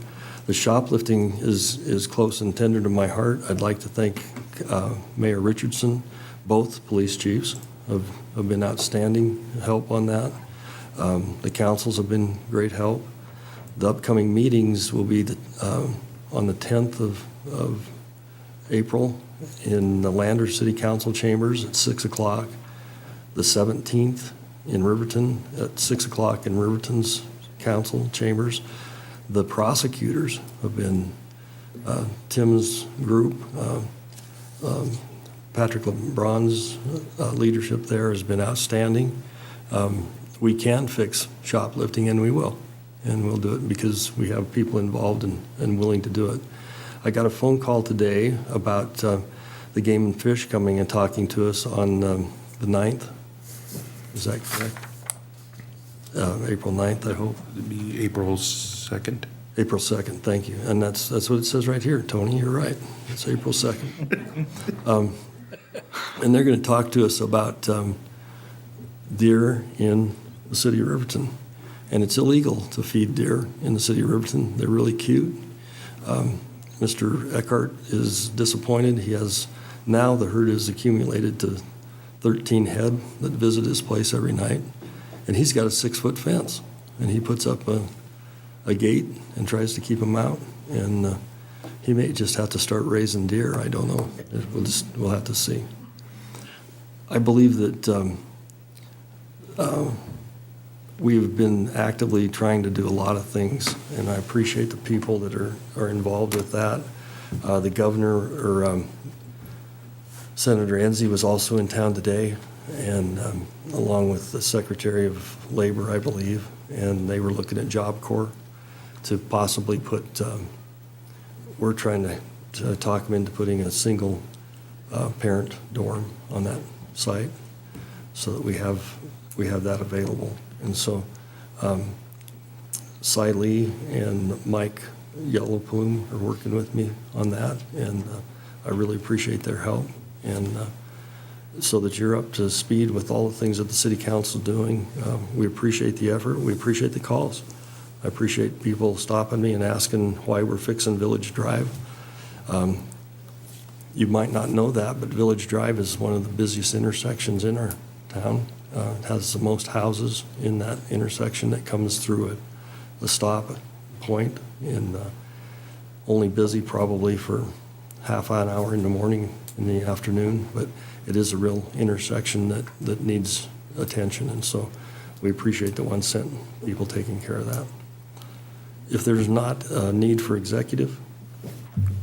The shoplifting is close and tender to my heart. I'd like to thank Mayor Richardson. Both police chiefs have been outstanding help on that. The councils have been great help. The upcoming meetings will be on the 10th of April in the Lander City Council chambers at 6 o'clock. The 17th in Riverton at 6 o'clock in Riverton's council chambers. The prosecutors have been, Tim's group, Patrick LeBron's leadership there has been outstanding. We can fix shoplifting, and we will. And we'll do it because we have people involved and willing to do it. I got a phone call today about the Game and Fish coming and talking to us on the 9th. Is that correct? April 9th, I hope.
It'd be April 2nd.
April 2nd, thank you. And that's what it says right here, Tony, you're right. It's April 2nd. And they're going to talk to us about deer in the city of Riverton. And it's illegal to feed deer in the city of Riverton. They're really cute. Mr. Eckhart is disappointed. He has, now the herd has accumulated to 13 head that visit his place every night. And he's got a 6-foot fence. And he puts up a gate and tries to keep them out. And he may just have to start raising deer. I don't know. We'll have to see. I believe that we've been actively trying to do a lot of things, and I appreciate the people that are involved with that. The governor, or Senator Enzi, was also in town today, and along with the Secretary of Labor, I believe, and they were looking at Job Corps to possibly put, we're trying to talk them into putting a single parent dorm on that site, so that we have that available. And so Cy Lee and Mike Yellow Plume are working with me on that, and I really appreciate their help. And so that you're up to speed with all the things that the city council is doing, we appreciate the effort, we appreciate the calls. I appreciate people stopping me and asking why we're fixing Village Drive. You might not know that, but Village Drive is one of the busiest intersections in our town. It has the most houses in that intersection that comes through a stop point, and only busy probably for half an hour in the morning, in the afternoon, but it is a real intersection that needs attention, and so we appreciate the 1 cent people taking care of that. If there's not a need for executive,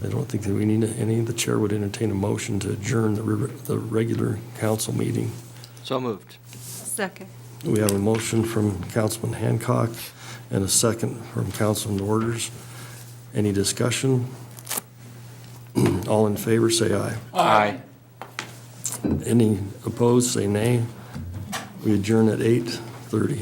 I don't think that we need any. The chair would entertain a motion to adjourn the regular council meeting.
So moved.
Second.
We have a motion from Councilman Hancock and a second from Councilman Orders. Any discussion? All in favor, say aye.
Aye.
Any opposed, say nay. We adjourn at 8:30.